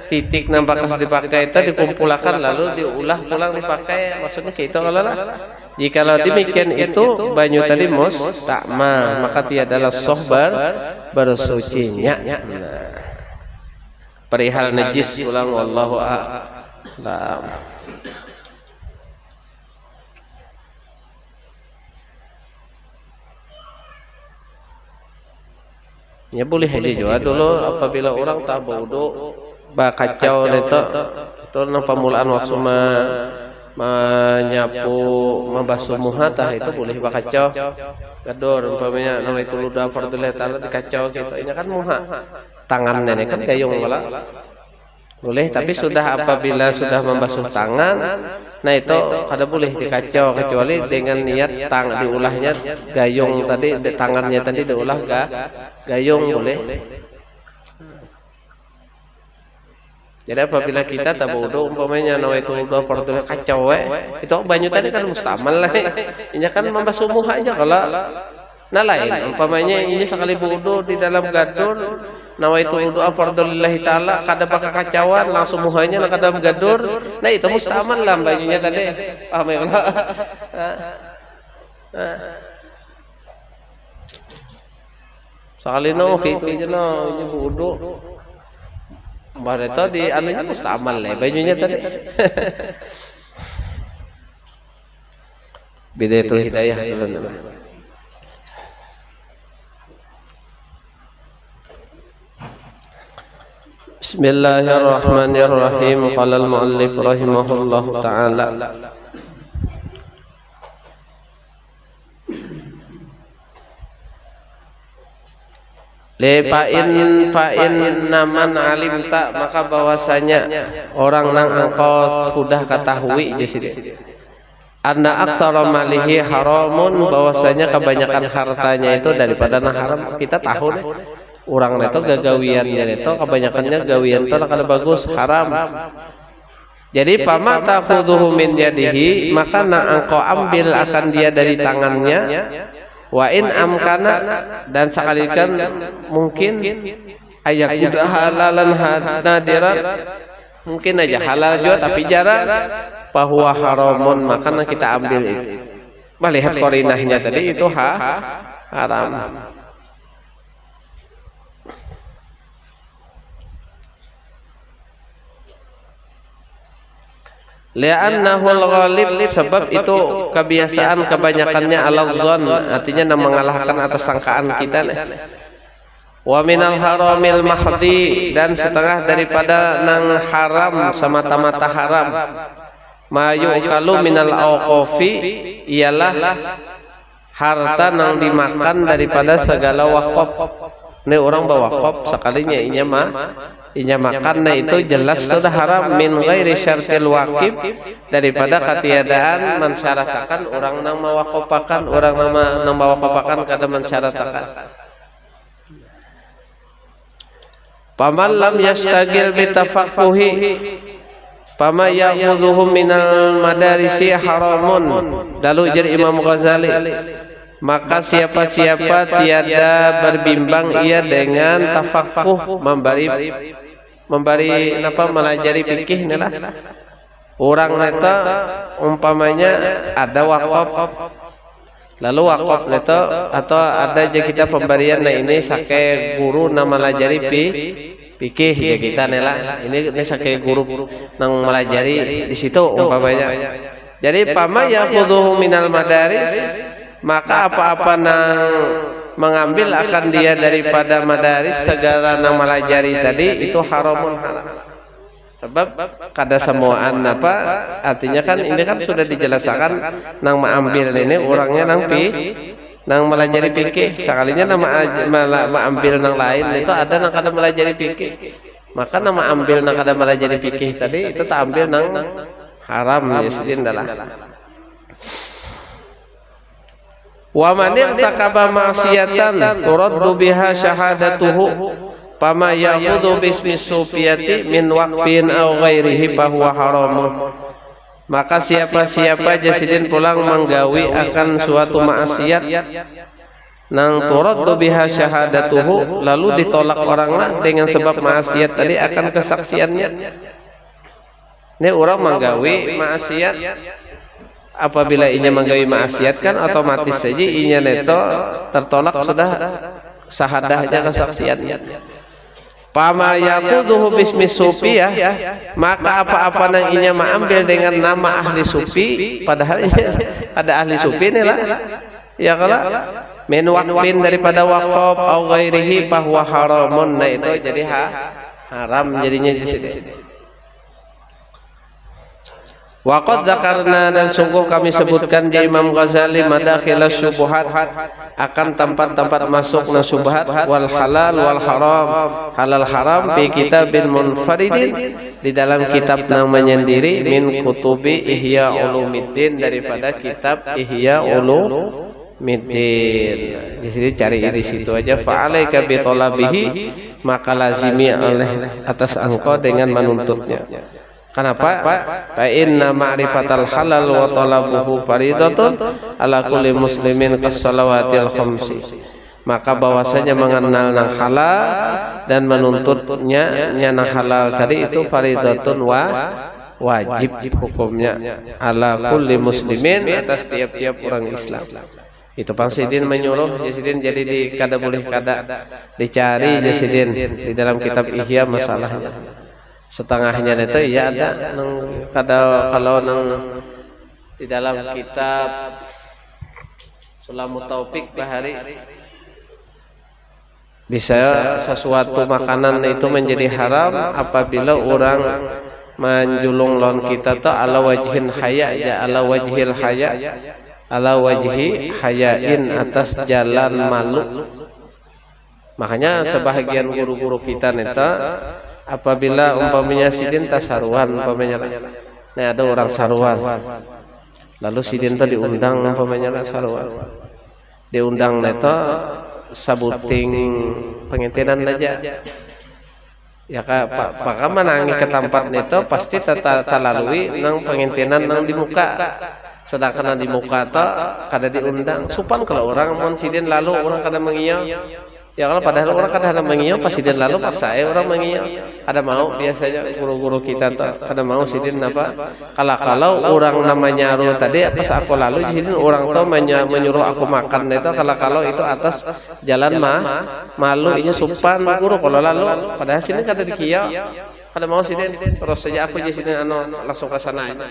titik yang bekas dipakai itu dikumpulkan lalu diulah pulang dipakai, maksudnya gitu kalau lah. Jikalau demikian itu banyu tadi mustakmal, maka tiadalah sah bersucinya. Perihal najis ulang, wallahu a'lam. Ya boleh aja juga dulu apabila orang tak berwudu bakacau itu nang pamulaan waktu menyapu membasuh muha tah itu boleh bakacau gadur umpamanya nama itu ludah fardillah taala dikacau gitu. Ini kan muha tangan nenek kan gayung malah boleh, tapi sudah apabila sudah membasuh tangan, nah itu kada boleh dikacau kecuali dengan niat diulahnya gayung tadi, tangannya tadi diulah gayung boleh. Jadi apabila kita tak wudu umpamanya nawa itu wudu fardhu kacau itu banyu tadi kan mustamal lah. Ini kan membasuh muha aja kalau lain umpamanya ini sekali wudu di dalam gadur nawa itu wudu fardhulillahi taala kada pakai kacauan langsung muhanya nak dalam gadur, nah itu mustamal lah banyunya tadi. Paham ya? Sekali no itu aja no ini wudu baru itu di anunya mustamal lah banyunya tadi. Bidayatul hidayah. Bismillahirrahmanirrahim. Qala al-muallif rahimahullahu ta'ala, fa'in naman alim tak, maka bahwasanya orang nang engkau sudah ketahui di sini anna aktsara malihi haramun, bahwasanya kebanyakan hartanya itu daripada nang haram. Kita tahu deh orang itu gagawiannya itu kebanyakannya gawian itu kada bagus, haram. Jadi pama ta'khudhuhu min yadihi, maka nang engkau ambil akan dia dari tangannya. Wa in amkana, dan sekalikan mungkin ayakuda halalan nadiran, mungkin aja halal juga tapi jarang, bahwa haramun, maka kita ambil itu. Melihat korinahnya tadi itu haram. Li'annahu al-ghalib, sebab itu kebiasaan kebanyakannya ala-dhon, artinya mengalahkan atas sangkaan kita. Wa minal haramil mahdi, dan setengah daripada nang haram semata-mata haram. Ma yu'kalu minal awqafi, ialah harta nang dimakan daripada segala wakaf. Ini orang bawa wakaf sekalinya inya makan, nah itu jelas sudah haram. Min ghairi syartil waqif, daripada ketiadaan mensyaratakan orang nang mawaqafakan, orang nang mawaqafakan kada mensyaratakan. Paman lam yastagil bitafaqquhi pama ya'khudhuhum minal madarisi haramun. Lalu jar Imam Ghazali, maka siapa-siapa tiada berbimbang ia dengan tafaqquh, memberi apa, melajari fikih inilah. Orang neta umpamanya ada wakaf, lalu wakaf neta atau ada aja kita pemberian, nah ini sake guru nama melajari fikih ya kita nela, ini sake guru nang melajari di situ umpamanya. Jadi pama ya'khudhuhu minal madaris, maka apa-apa nang mengambil akan dia daripada madaris segala nang melajari tadi itu haramun haram. Sebab kada semuaan apa artinya kan ini kan sudah dijelaskan nang mengambil ini orangnya nang melajari fikih, sekalinya mengambil nang lain itu ada nang kada melajari fikih, maka nang mengambil nang kada melajari fikih tadi itu tak ambil nang haram ya sidin dalah. Wa man irtakaba ma'siyatan turaddu biha syahadatuhu fama ya'khudhu bismi sufiyati min waqfin aw ghairihi fa huwa haramun. Maka siapa-siapa jasidin pulang menggawi akan suatu maksiat nang turaddu biha syahadatuhu, lalu ditolak oranglah dengan sebab maksiat tadi akan kesaksiannya. Ini orang menggawi maksiat, apabila inya menggawi maksiat kan otomatis saja inya neto tertolak sudah syahadahnya kesaksiannya. Pama yaqudhu bismi sufiyah, maka apa-apa nang inya mengambil dengan nama ahli sufi, padahal ada ahli sufi nih lah ya, kalau min waqfin daripada waqaf au ghairihi fa huwa haramun, nah itu jadi haram jadinya di sini. Waqad dzakarna, dan sungguh kami sebutkan di Imam Ghazali madakhilas syubhat, akan tempat-tempat masukna syubhat, wal halal wal haram, halal haram fi kitabin munfaridin, di dalam kitab yang menyendiri, min kutubi Ihya Ulumuddin, daripada kitab Ihya Ulumuddin. Di sini cari di situ aja. Fa alaika bi talabihi, maka lazimi oleh atas engkau dengan menuntutnya. Kenapa? Fa inna ma'rifatal halal wa talabuhu faridatun ala kulli muslimin kas-shalawatil khamsi. Maka bahwasanya mengenal nang halal dan menuntutnya nang halal tadi itu faridatun wajib hukumnya ala kulli muslimin, atas tiap-tiap orang Islam. Itu Pansidin menyuruh Jasidin, jadi kada boleh kada dicari Jasidin di dalam kitab Ihya masalahnya. Setengahnya itu ya ada kalau nang di dalam kitab Sulamut Taufik Bahari, bisa sesuatu makanan itu menjadi haram apabila orang menjulung lawan kita tu ala wajhin haya, ya ala wajhil haya, ala wajhi hayain, atas jalan malu. Makanya sebahagian guru-guru kita neta apabila umpamanya sidin tasaruan umpamanya, nah ada orang saruan, lalu sidin tadi diundang umpamanya saruan, diundang neta sabuting pengintinan aja ya kak pak menangi ke tempat neta pasti talalui nang pengintinan nang di muka, sedangkan di muka ta kada diundang supan. Kalau orang mon sidin lalu orang kada mengiyau ya, kalau padahal orang kadang mengiyau pas sidin lalu paksa orang mengiyau, ada mau biasanya guru-guru kita tuh kada mau sidin apa, kalau orang namanya ru tadi pas aku lalu sidin orang tuh menyuruh aku makan itu, kalau itu atas jalan malu inya supan guru kalau lalu padahal sidin kada dikiyau, kada mau sidin terus saja aku jadi sidin langsung ke sana aja.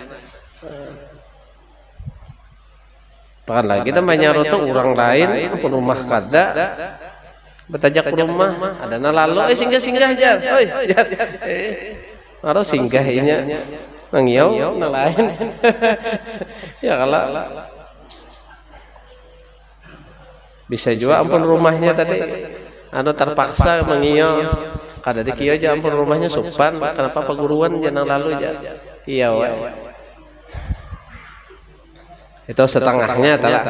Bahkan lagi kita menyaruh tuh orang lain rumah kada betajak rumah ada lalu singgah jar oi jar harus singgah inya nangiau lain ya kalau bisa juga ampun rumahnya tadi anu terpaksa mengiyo kada di kieu aja ampun rumahnya sopan kenapa peguruan jangan lalu aja iya we itu setengahnya tala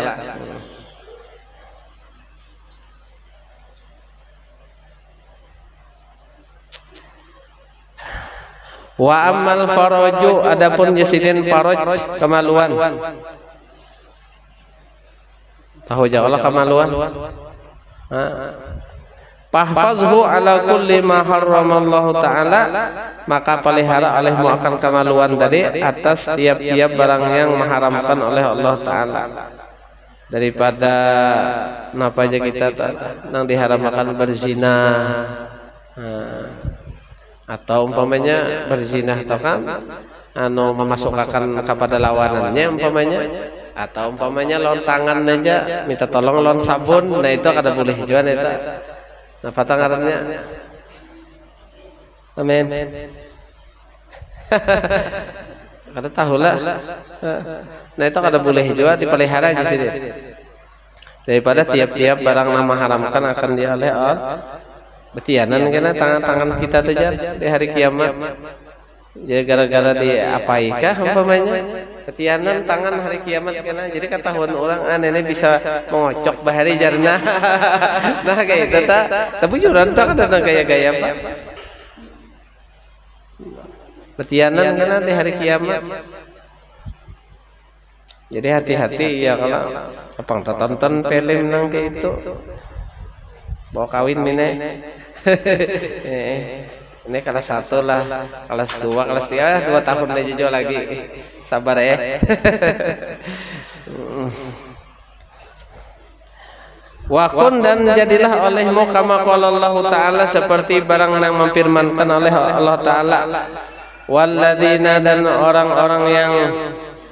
wa amal faraju adapun jasidin faraj kemaluan tahu jauhlah kemaluan fahfazhu ala kulli ma harramallahu ta'ala maka pelihara olehmu akan kemaluan tadi atas tiap-tiap barang yang mengharamkan oleh Allah Ta'ala daripada napa aja kita nang diharamkan berzina atau umpamanya berzina atau kan anu memasukkan kepada lawanannya umpamanya atau umpamanya lon tangan aja minta tolong lon sabun nah itu kada boleh juga itu nah patangarannya amin kada tahu lah nah itu kada boleh juga dipelihara di sini daripada tiap-tiap barang nama haramkan akan dialih betianan karena tangan-tangan kita tuh di hari kiamat jadi gara-gara diapaikah umpamanya ketianan tangan hari kiamat kena jadi ketahuan orang nenek bisa mengocok bahari jarna nah kayak itu tapi juran tak ada gaya-gaya apa ketianan kena di hari kiamat jadi hati-hati ya kalau apang tonton film nang kayak itu bawa kawin mine ini kelas 1 lah, kelas 2, kelas 3, 2 tahun aja jauh lagi. Sabar ya. Wakun dan jadilah olehmu kama qala Allah Ta'ala seperti barang yang memfirmankan oleh Allah Ta'ala. Walladzina dan orang-orang yang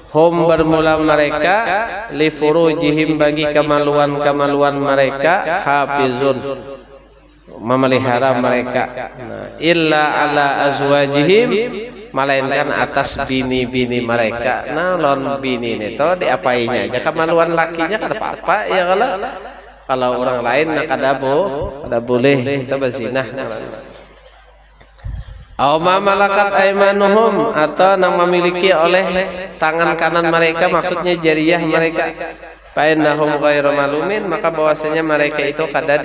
hum bermula mereka li furujihim bagi kemaluan-kemaluan mereka hafizun memelihara mereka illa ala azwajihim melainkan atas bini-bini mereka nah lon bini itu diapainya aja kemaluan lakinya kada apa-apa ya kalau orang lain kada boleh itu berzinah aw ma malakat aimanuhum atau yang memiliki oleh tangan kanan mereka maksudnya jariyah mereka fa innahum ghairu malumin maka bahwasanya mereka itu kada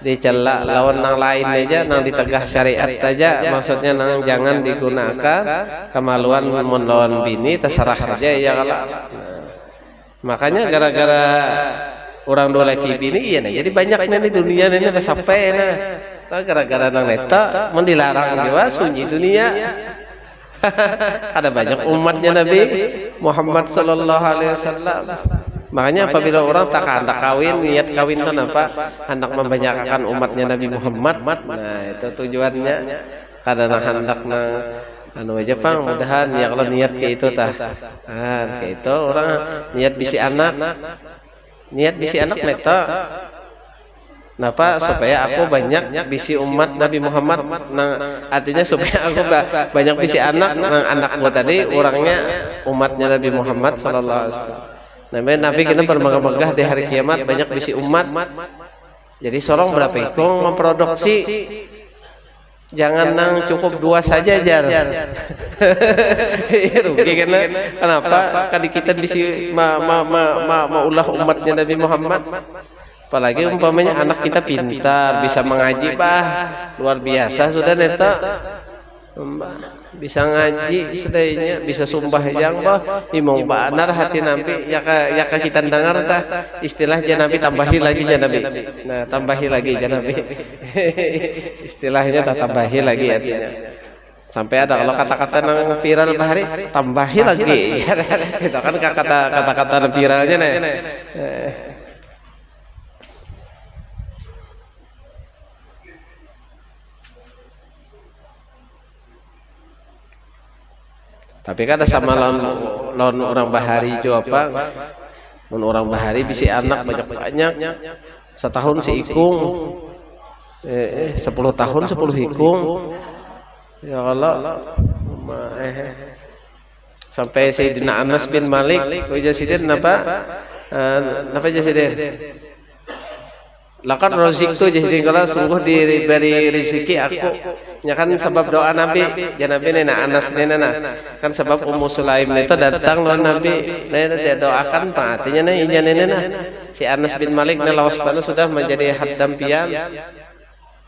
dicela lawan nang lain aja nang ditegah syariat saja maksudnya nang jangan digunakan kemaluan mun lawan bini terserah aja ya kalau makanya gara-gara orang dua laki bini iya nah jadi banyaknya di dunia ini ada sampai nah gara-gara nang neta mun dilarang juga sunyi dunia ada banyak umatnya Nabi Muhammad sallallahu alaihi wasallam. Makanya apabila orang tak hendak kawin, niat kawin itu apa? Hendak membanyakkan umatnya Nabi Muhammad. Nah itu tujuannya. Karena hendak anu aja pang, mudahan ya kalau niat kayak itu tah. Nah kayak itu orang niat bisi anak, neta. Kenapa? Supaya aku banyak bisi umat Nabi Muhammad. Nah artinya supaya aku banyak bisi anak. Nah anak gua tadi orangnya umatnya Nabi Muhammad sallallahu alaihi wasallam. Nabi kita bermegah-megah di hari kiamat banyak bisi umat. Jadi sorong berapa ikung memproduksi jangan nang cukup 2 saja jar. Rugi karena kenapa? Kali kita bisi ulah umatnya Nabi Muhammad. Apalagi umpamanya anak kita pintar bisa mengaji luar biasa sudah neta. Bisa ngaji sudahnya bisa sumpah yang imong benar hati Nabi ya kita dengar istilah Nabi tambahi lagi Nabi nah tambahi lagi Nabi istilahnya tambahi lagi artinya sampai ada kalau kata-kata nang viral bahari tambahi lagi itu kan kata-kata viralnya nih tapi kan ada sama lawan orang bahari itu apa? Orang bahari bisa anak banyak setahun seikung 10 tahun 10 hikung ya Allah sampai Sayyidina Anas bin Malik Jasidin napa Jasidin lakan roziktu Jasidin kalau sungguh diberi rezeki aku ya kan sebab doa Nabi ya Nabi nena Anas nena kan sebab Ummu Sulaim itu datang lawan Nabi dia doakan artinya iya nena si Anas bin Malik lawas panu sudah menjadi haddam pian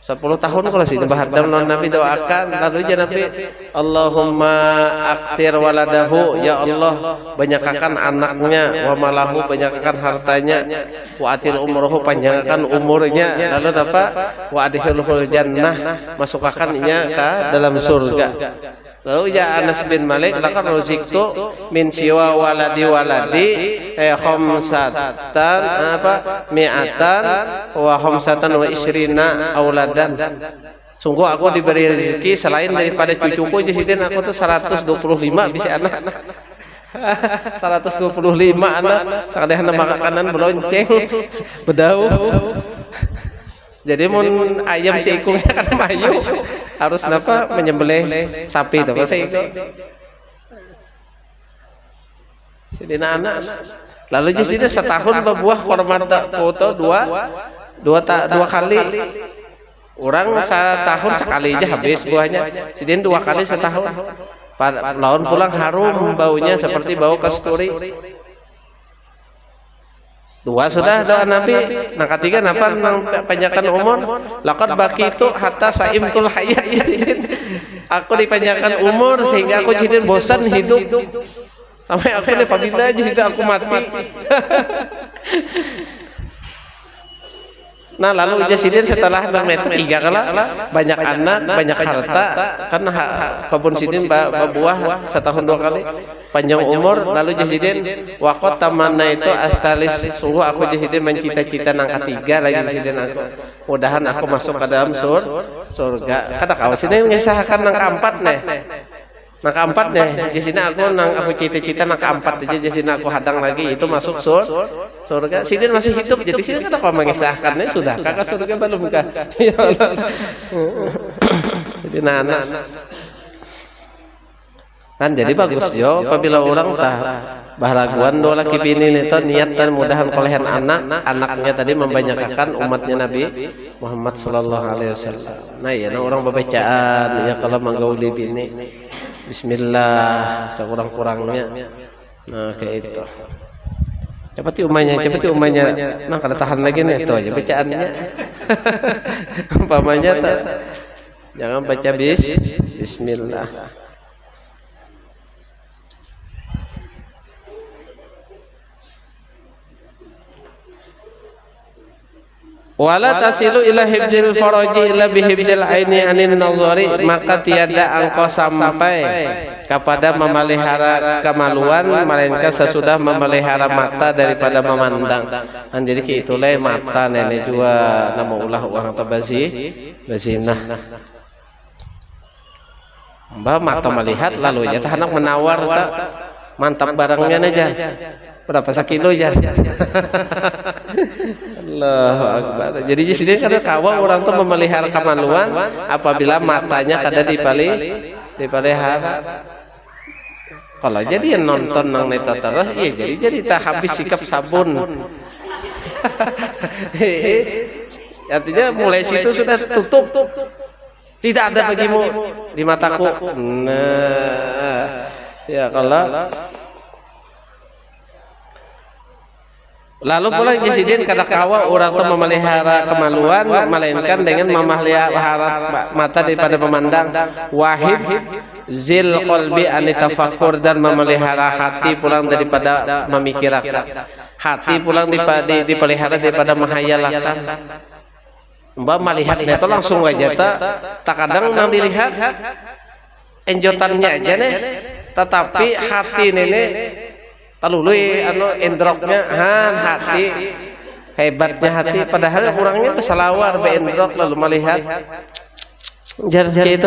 10 tahun kalau sih bahadam lawan Nabi doakan lalu ya Nabi Allahumma akthir waladahu ya Allah banyakkan anaknya wa malahu banyakkan hartanya wa atil umruhu panjangkan umurnya lalu apa wa adkhilhul jannah masukkannya ke dalam surga. Lalu ya Anas bin Malik lakan roziktu min siwa waladi khamsatan mi'atan wa khamsatan wa isrina auladan. Sungguh aku diberi rezeki selain daripada cucuku Jasidin aku tuh 125 bisa anak. 125 anak sakadehna makanan belonceng bedau. Jadi mun ayam seikungnya kan mayu harus napa menyembelih sapi itu seikung. Sidina anak. Lalu Jasidin setahun berbuah korban foto dua kali. Orang setahun sekali aja habis buahnya. Sidin 2 kali setahun. Lawan pulang harum baunya seperti bau kasturi. 2 sudah doa Nabi. Nah ketiga napa panjangkan umur? Laqad baqitu hatta saimtul hayat. Aku dipanjangkan umur sehingga aku jadi bosan hidup. Sampai aku apabila aja aku mati. Nah lalu Jasidin setelah bermeter 3 kala banyak anak banyak harta karena kebun Sidin berbuah setahun 2 kali panjang umur. Lalu Jasidin wakot tamanna itu asalis sungguh aku Jasidin mencita-cita nang ketiga lagi Jasidin aku mudahan aku masuk ke dalam surga. Kata kawas ini mengisahkan nang keempat nih. Nang keempat deh, di sini aku cita-cita nang keempat aja di sini aku hadang lagi itu masuk surga. Sidin masih hidup jadi sini kan aku mengisahkannya sudah kakak surga belum kah? Ya Allah. Jadi anak kan jadi bagus yo apabila orang tah baharaguan dua laki bini itu niat dan mudahan kolehan anaknya tadi membanyakkan umatnya Nabi Muhammad sallallahu alaihi wasallam. Nah ya orang babacaan ya kalau manggauli bini Bismillah sekurang-kurangnya. Nah kayak itu. Cepati umanya. Nah kada tahan lagi nih tuh aja bacaannya. Umpamanya jangan baca Bismillah. Wala tasilu ila hibdil faraji illa bihibdil aini anin nazari, maka tiada engkau sampai kepada memelihara kemaluan melainkan sesudah memelihara mata daripada memandang. Jadi itulah mata nenek dua nama ulah orang bazinah. Mbak mata melihat lalu ya anak menawar tak mantap barangnya aja. Berapa sekilo ya? Allahu Akbar. Jadi di sini kada kawa orang tuh memelihara kemaluan apabila matanya kada dipelihara. Kalau jadi nonton nang neta terus, iya jadi tak habis sikap sabun. Artinya mulai situ sudah tutup. Tidak ada bagimu di mataku. Nah, ya kalau lalu pula Jasidin kata kawa orang itu memelihara kemaluan melainkan dengan memelihara mata daripada memandang. Wahib zil qalbi anitafakur dan memelihara hati pulang daripada memikirkan. Hati pulang dipelihara daripada menghayalkan. Mbak melihat itu langsung aja tak kadang nang dilihat enjotannya aja nih, tetapi hati nenek talului endroknya hati hebatnya hati padahal orangnya kesalawar be endrok lalu melihat jadi itu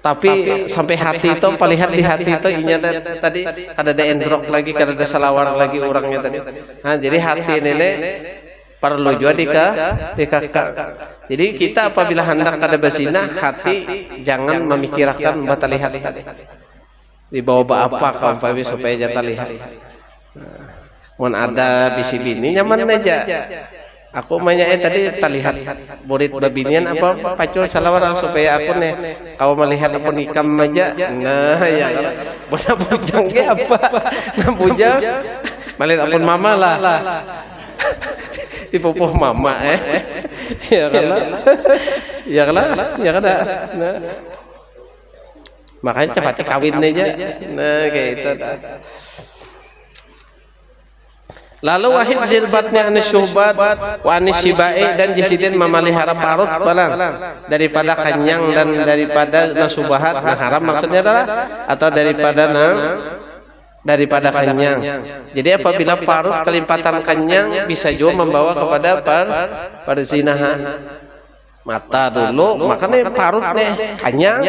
tapi sampai hati itu melihat di hati itu inya tadi kada ada endrok lagi kada ada salawar lagi orangnya tadi. Nah jadi hati nenek perlu juga dikekang. Jadi kita apabila hendak kada berzina, hati jangan memikirkan bata lihat dibawa apa kaumpami supaya jangan lihat. Mun ada bisi bini nyaman aja. Aku mainnya tadi terlihat murid babinian apa pacul salawar supaya aku nih kau melihat apa nikam aja. Nah ya bujang ke apa? Nah bujang melihat apun mama lah. Dipupuh mama ya kada nah. Makanya cepat kawin aja nah kayak itu lalu wahid jilbatnya anis syuhbat wa anis syibai dan jisiden memelihara parut balang daripada kanyang dan daripada nasubahat nah haram maksudnya adalah atau daripada kanyang. Jadi apabila parut kelimpatan kanyang bisa juga membawa kepada perzinahan. Mata dulu, makanya parut nih kanyang.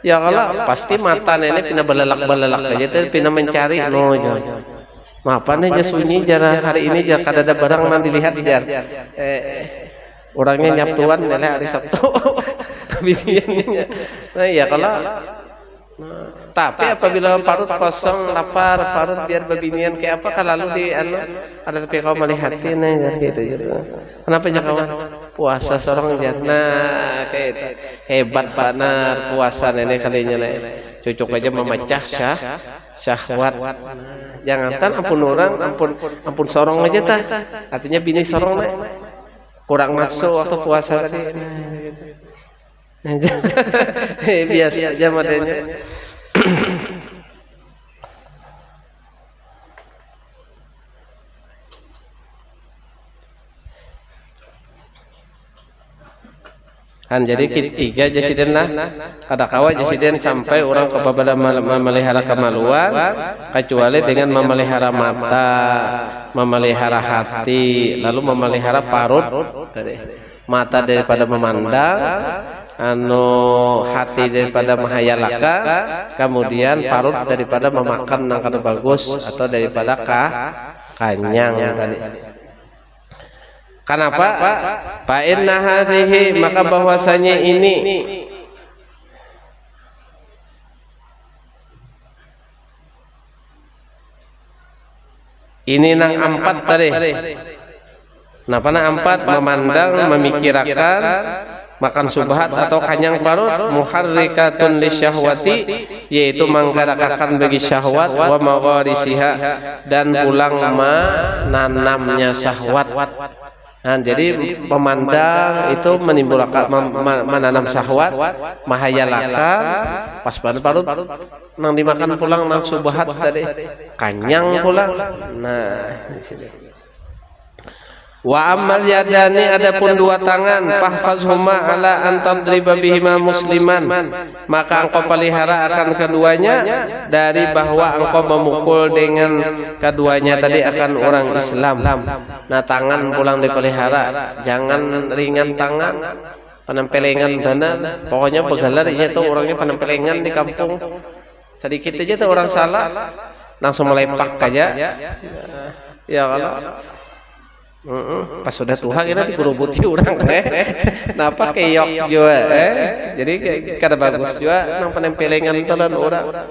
Ya kalau pasti mata nenek pina belelak aja, tapi pina mencari no. Maafan aja sunyi jarang hari ini jarang kada ada barang nanti lihat jar. Orangnya nyaptuan adalah hari Sabtu. Nah ya kalau tapi apabila parut kosong lapar parut biar babinian kayak apa kalau lalu di ada tapi kau melihatin gitu kenapa ya kawan puasa seorang nah kayak itu hebat benar puasa nenek kalinya cocok aja memecah syahwat jangankan ampun orang ampun sorong aja tah artinya bini sorong kurang nafsu waktu puasa tadi biasa aja modelnya. Jadi tiga jasiden lah kada kawa jasiden sampai orang kepada memelihara kemaluan kecuali dengan memelihara mata memelihara hati lalu memelihara parut mata daripada memandang hati daripada mahayalaka kemudian parut daripada memakan yang kada bagus atau daripada kanyang tadi. Kenapa? Fa inna hadhihi maka bahwasanya ini nang empat tadi. Napa nang empat memandang memikirkan makan subhat atau kanyang parut muharrikatun lisyahwati yaitu menggerakkan bagi syahwat wa magharisiha dan pulang menanamnya syahwat. Nah, jadi memandang itu menimbulkan menanam syahwat mahayalakan pas parut nang dimakan pulang nang subhat tadi kanyang pulang. Nah di sini wa amal yadani adapun dua tangan fahfazhuma ala an tadriba bihima musliman maka engkau pelihara akan keduanya dari bahwa engkau memukul dengan keduanya tadi akan orang Islam. Nah tangan pulang dipelihara jangan ringan tangan penempelengan benar pokoknya begalar itu orangnya penempelengan di kampung sedikit aja tuh orang salah langsung melepak aja ya kalau pas sudah Tuhan kita dikurubuti orang napa keyok juga jadi kada bagus juga nang penempelengan telan orang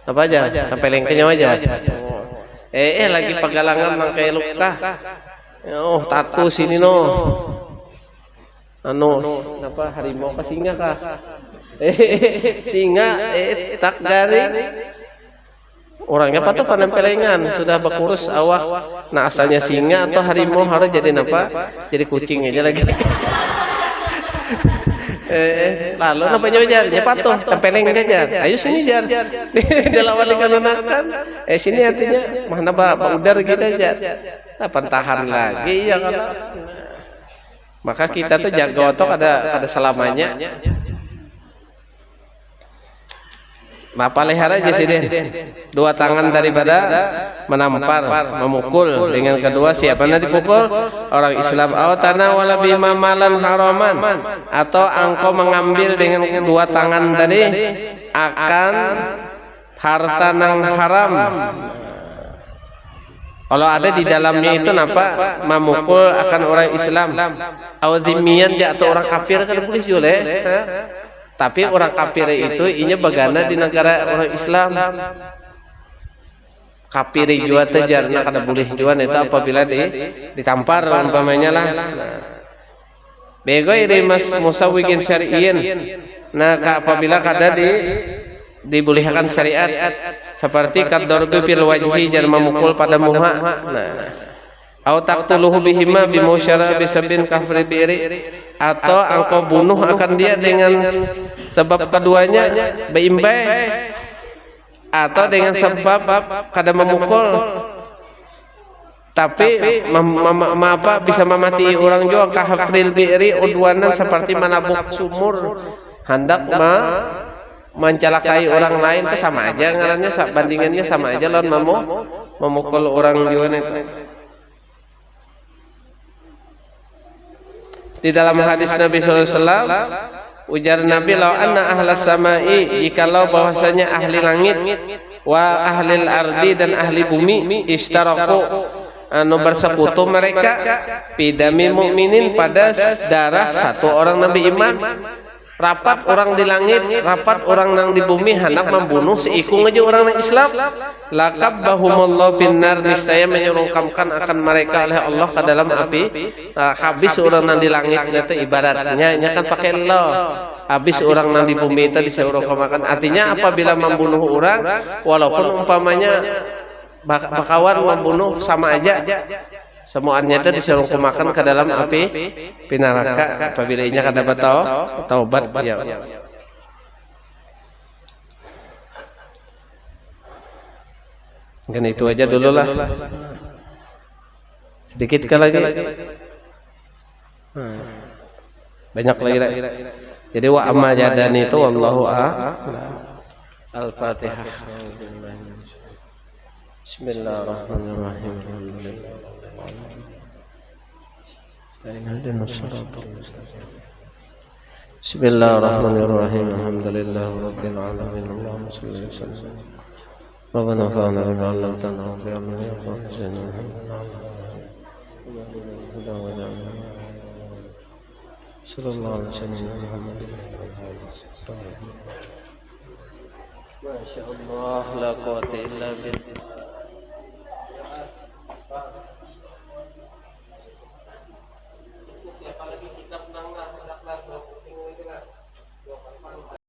apa aja tempelengnya aja lagi pegalangan nang kayak luka tato sini napa harimau ke singa kah singa tak garing orangnya apa tuh penempelengan sudah berkurus awak nah asalnya singa atau harimau harus jadi apa jadi kucing aja lagi lalu namanya jar ya patuh tempeleng aja ayo sini jar dilawan dengan anakan sini artinya mana pak udar gitu aja pentahan lagi ya kalau maka kita tuh jaga otok ada selamanya. Bapak lihara jasiden dua tangan daripada menampar memukul dengan kedua siapa nanti pukul orang Islam atau tanah wala bima malan haraman atau engkau mengambil dengan dua tangan tadi akan harta nang haram Kalau ada di dalamnya itu napa memukul akan orang Islam, awzimian atau orang kafir kan boleh juga. Tapi orang kafir itu inya bagana di negara orang Islam. Kafir juga terjadi kada boleh juga itu apabila ditampar umpamanya lah. Bego ini mas musawwikin syar'iyin. Nah apabila kada dibolehkan syariat seperti kaddarbi fil wajhi dan memukul pada muka. Nah, au taqtuluhu bihima bimusyara bisabin kafri bi'ri, atau engkau bunuh akan dia dengan sebab keduanya beimbai atau dengan sebab kada memukul tapi bisa memati orang juga kahafril bi'ri udwanan seperti menabuk sumur hendak mencelakai orang lain itu sama aja ngarannya, bandingannya sama aja lawan memukul orang juga itu. Di dalam hadis Nabi SAW ujar Nabi, law anna ahlas samai, jikalau bahwasanya ahli langit wa ahlil ardi dan ahli bumi istaraku bersekutu mereka bidami mukminin pada darah satu orang nabi iman, rapat orang di langit, rapat orang nang di bumi hendak membunuh seikung aja orang nang Islam, laqabbahumullahu binnar, niscaya menyerungkamkan akan mereka oleh Allah ke dalam api. Habis orang nang di langitnya itu ibaratnya nya kan pakai lo, habis orang nang di bumi itu diserungkamkan. Artinya apabila membunuh orang, walaupun umpamanya bakawan membunuh sama aja, semuanya itu disuruh makan ke dalam api neraka apabila inya kada taubat ya. Kan itu aja dulu lah. Sedikit lagi. Banyak lagi. Jadi wa amma jadani itu wallahu a'lam. Al-Fatihah. Bismillahirrahmanirrahim. Bismillahirrahmanirrahim. Alhamdulillahirabbil alamin. Allahumma shalli wa sallim. Rabbana fa'alna bima 'allamtana wa bi'amna ya rabbana. Sallallahu alaihi wasallam. Masya Allah, la quwwata illa billah.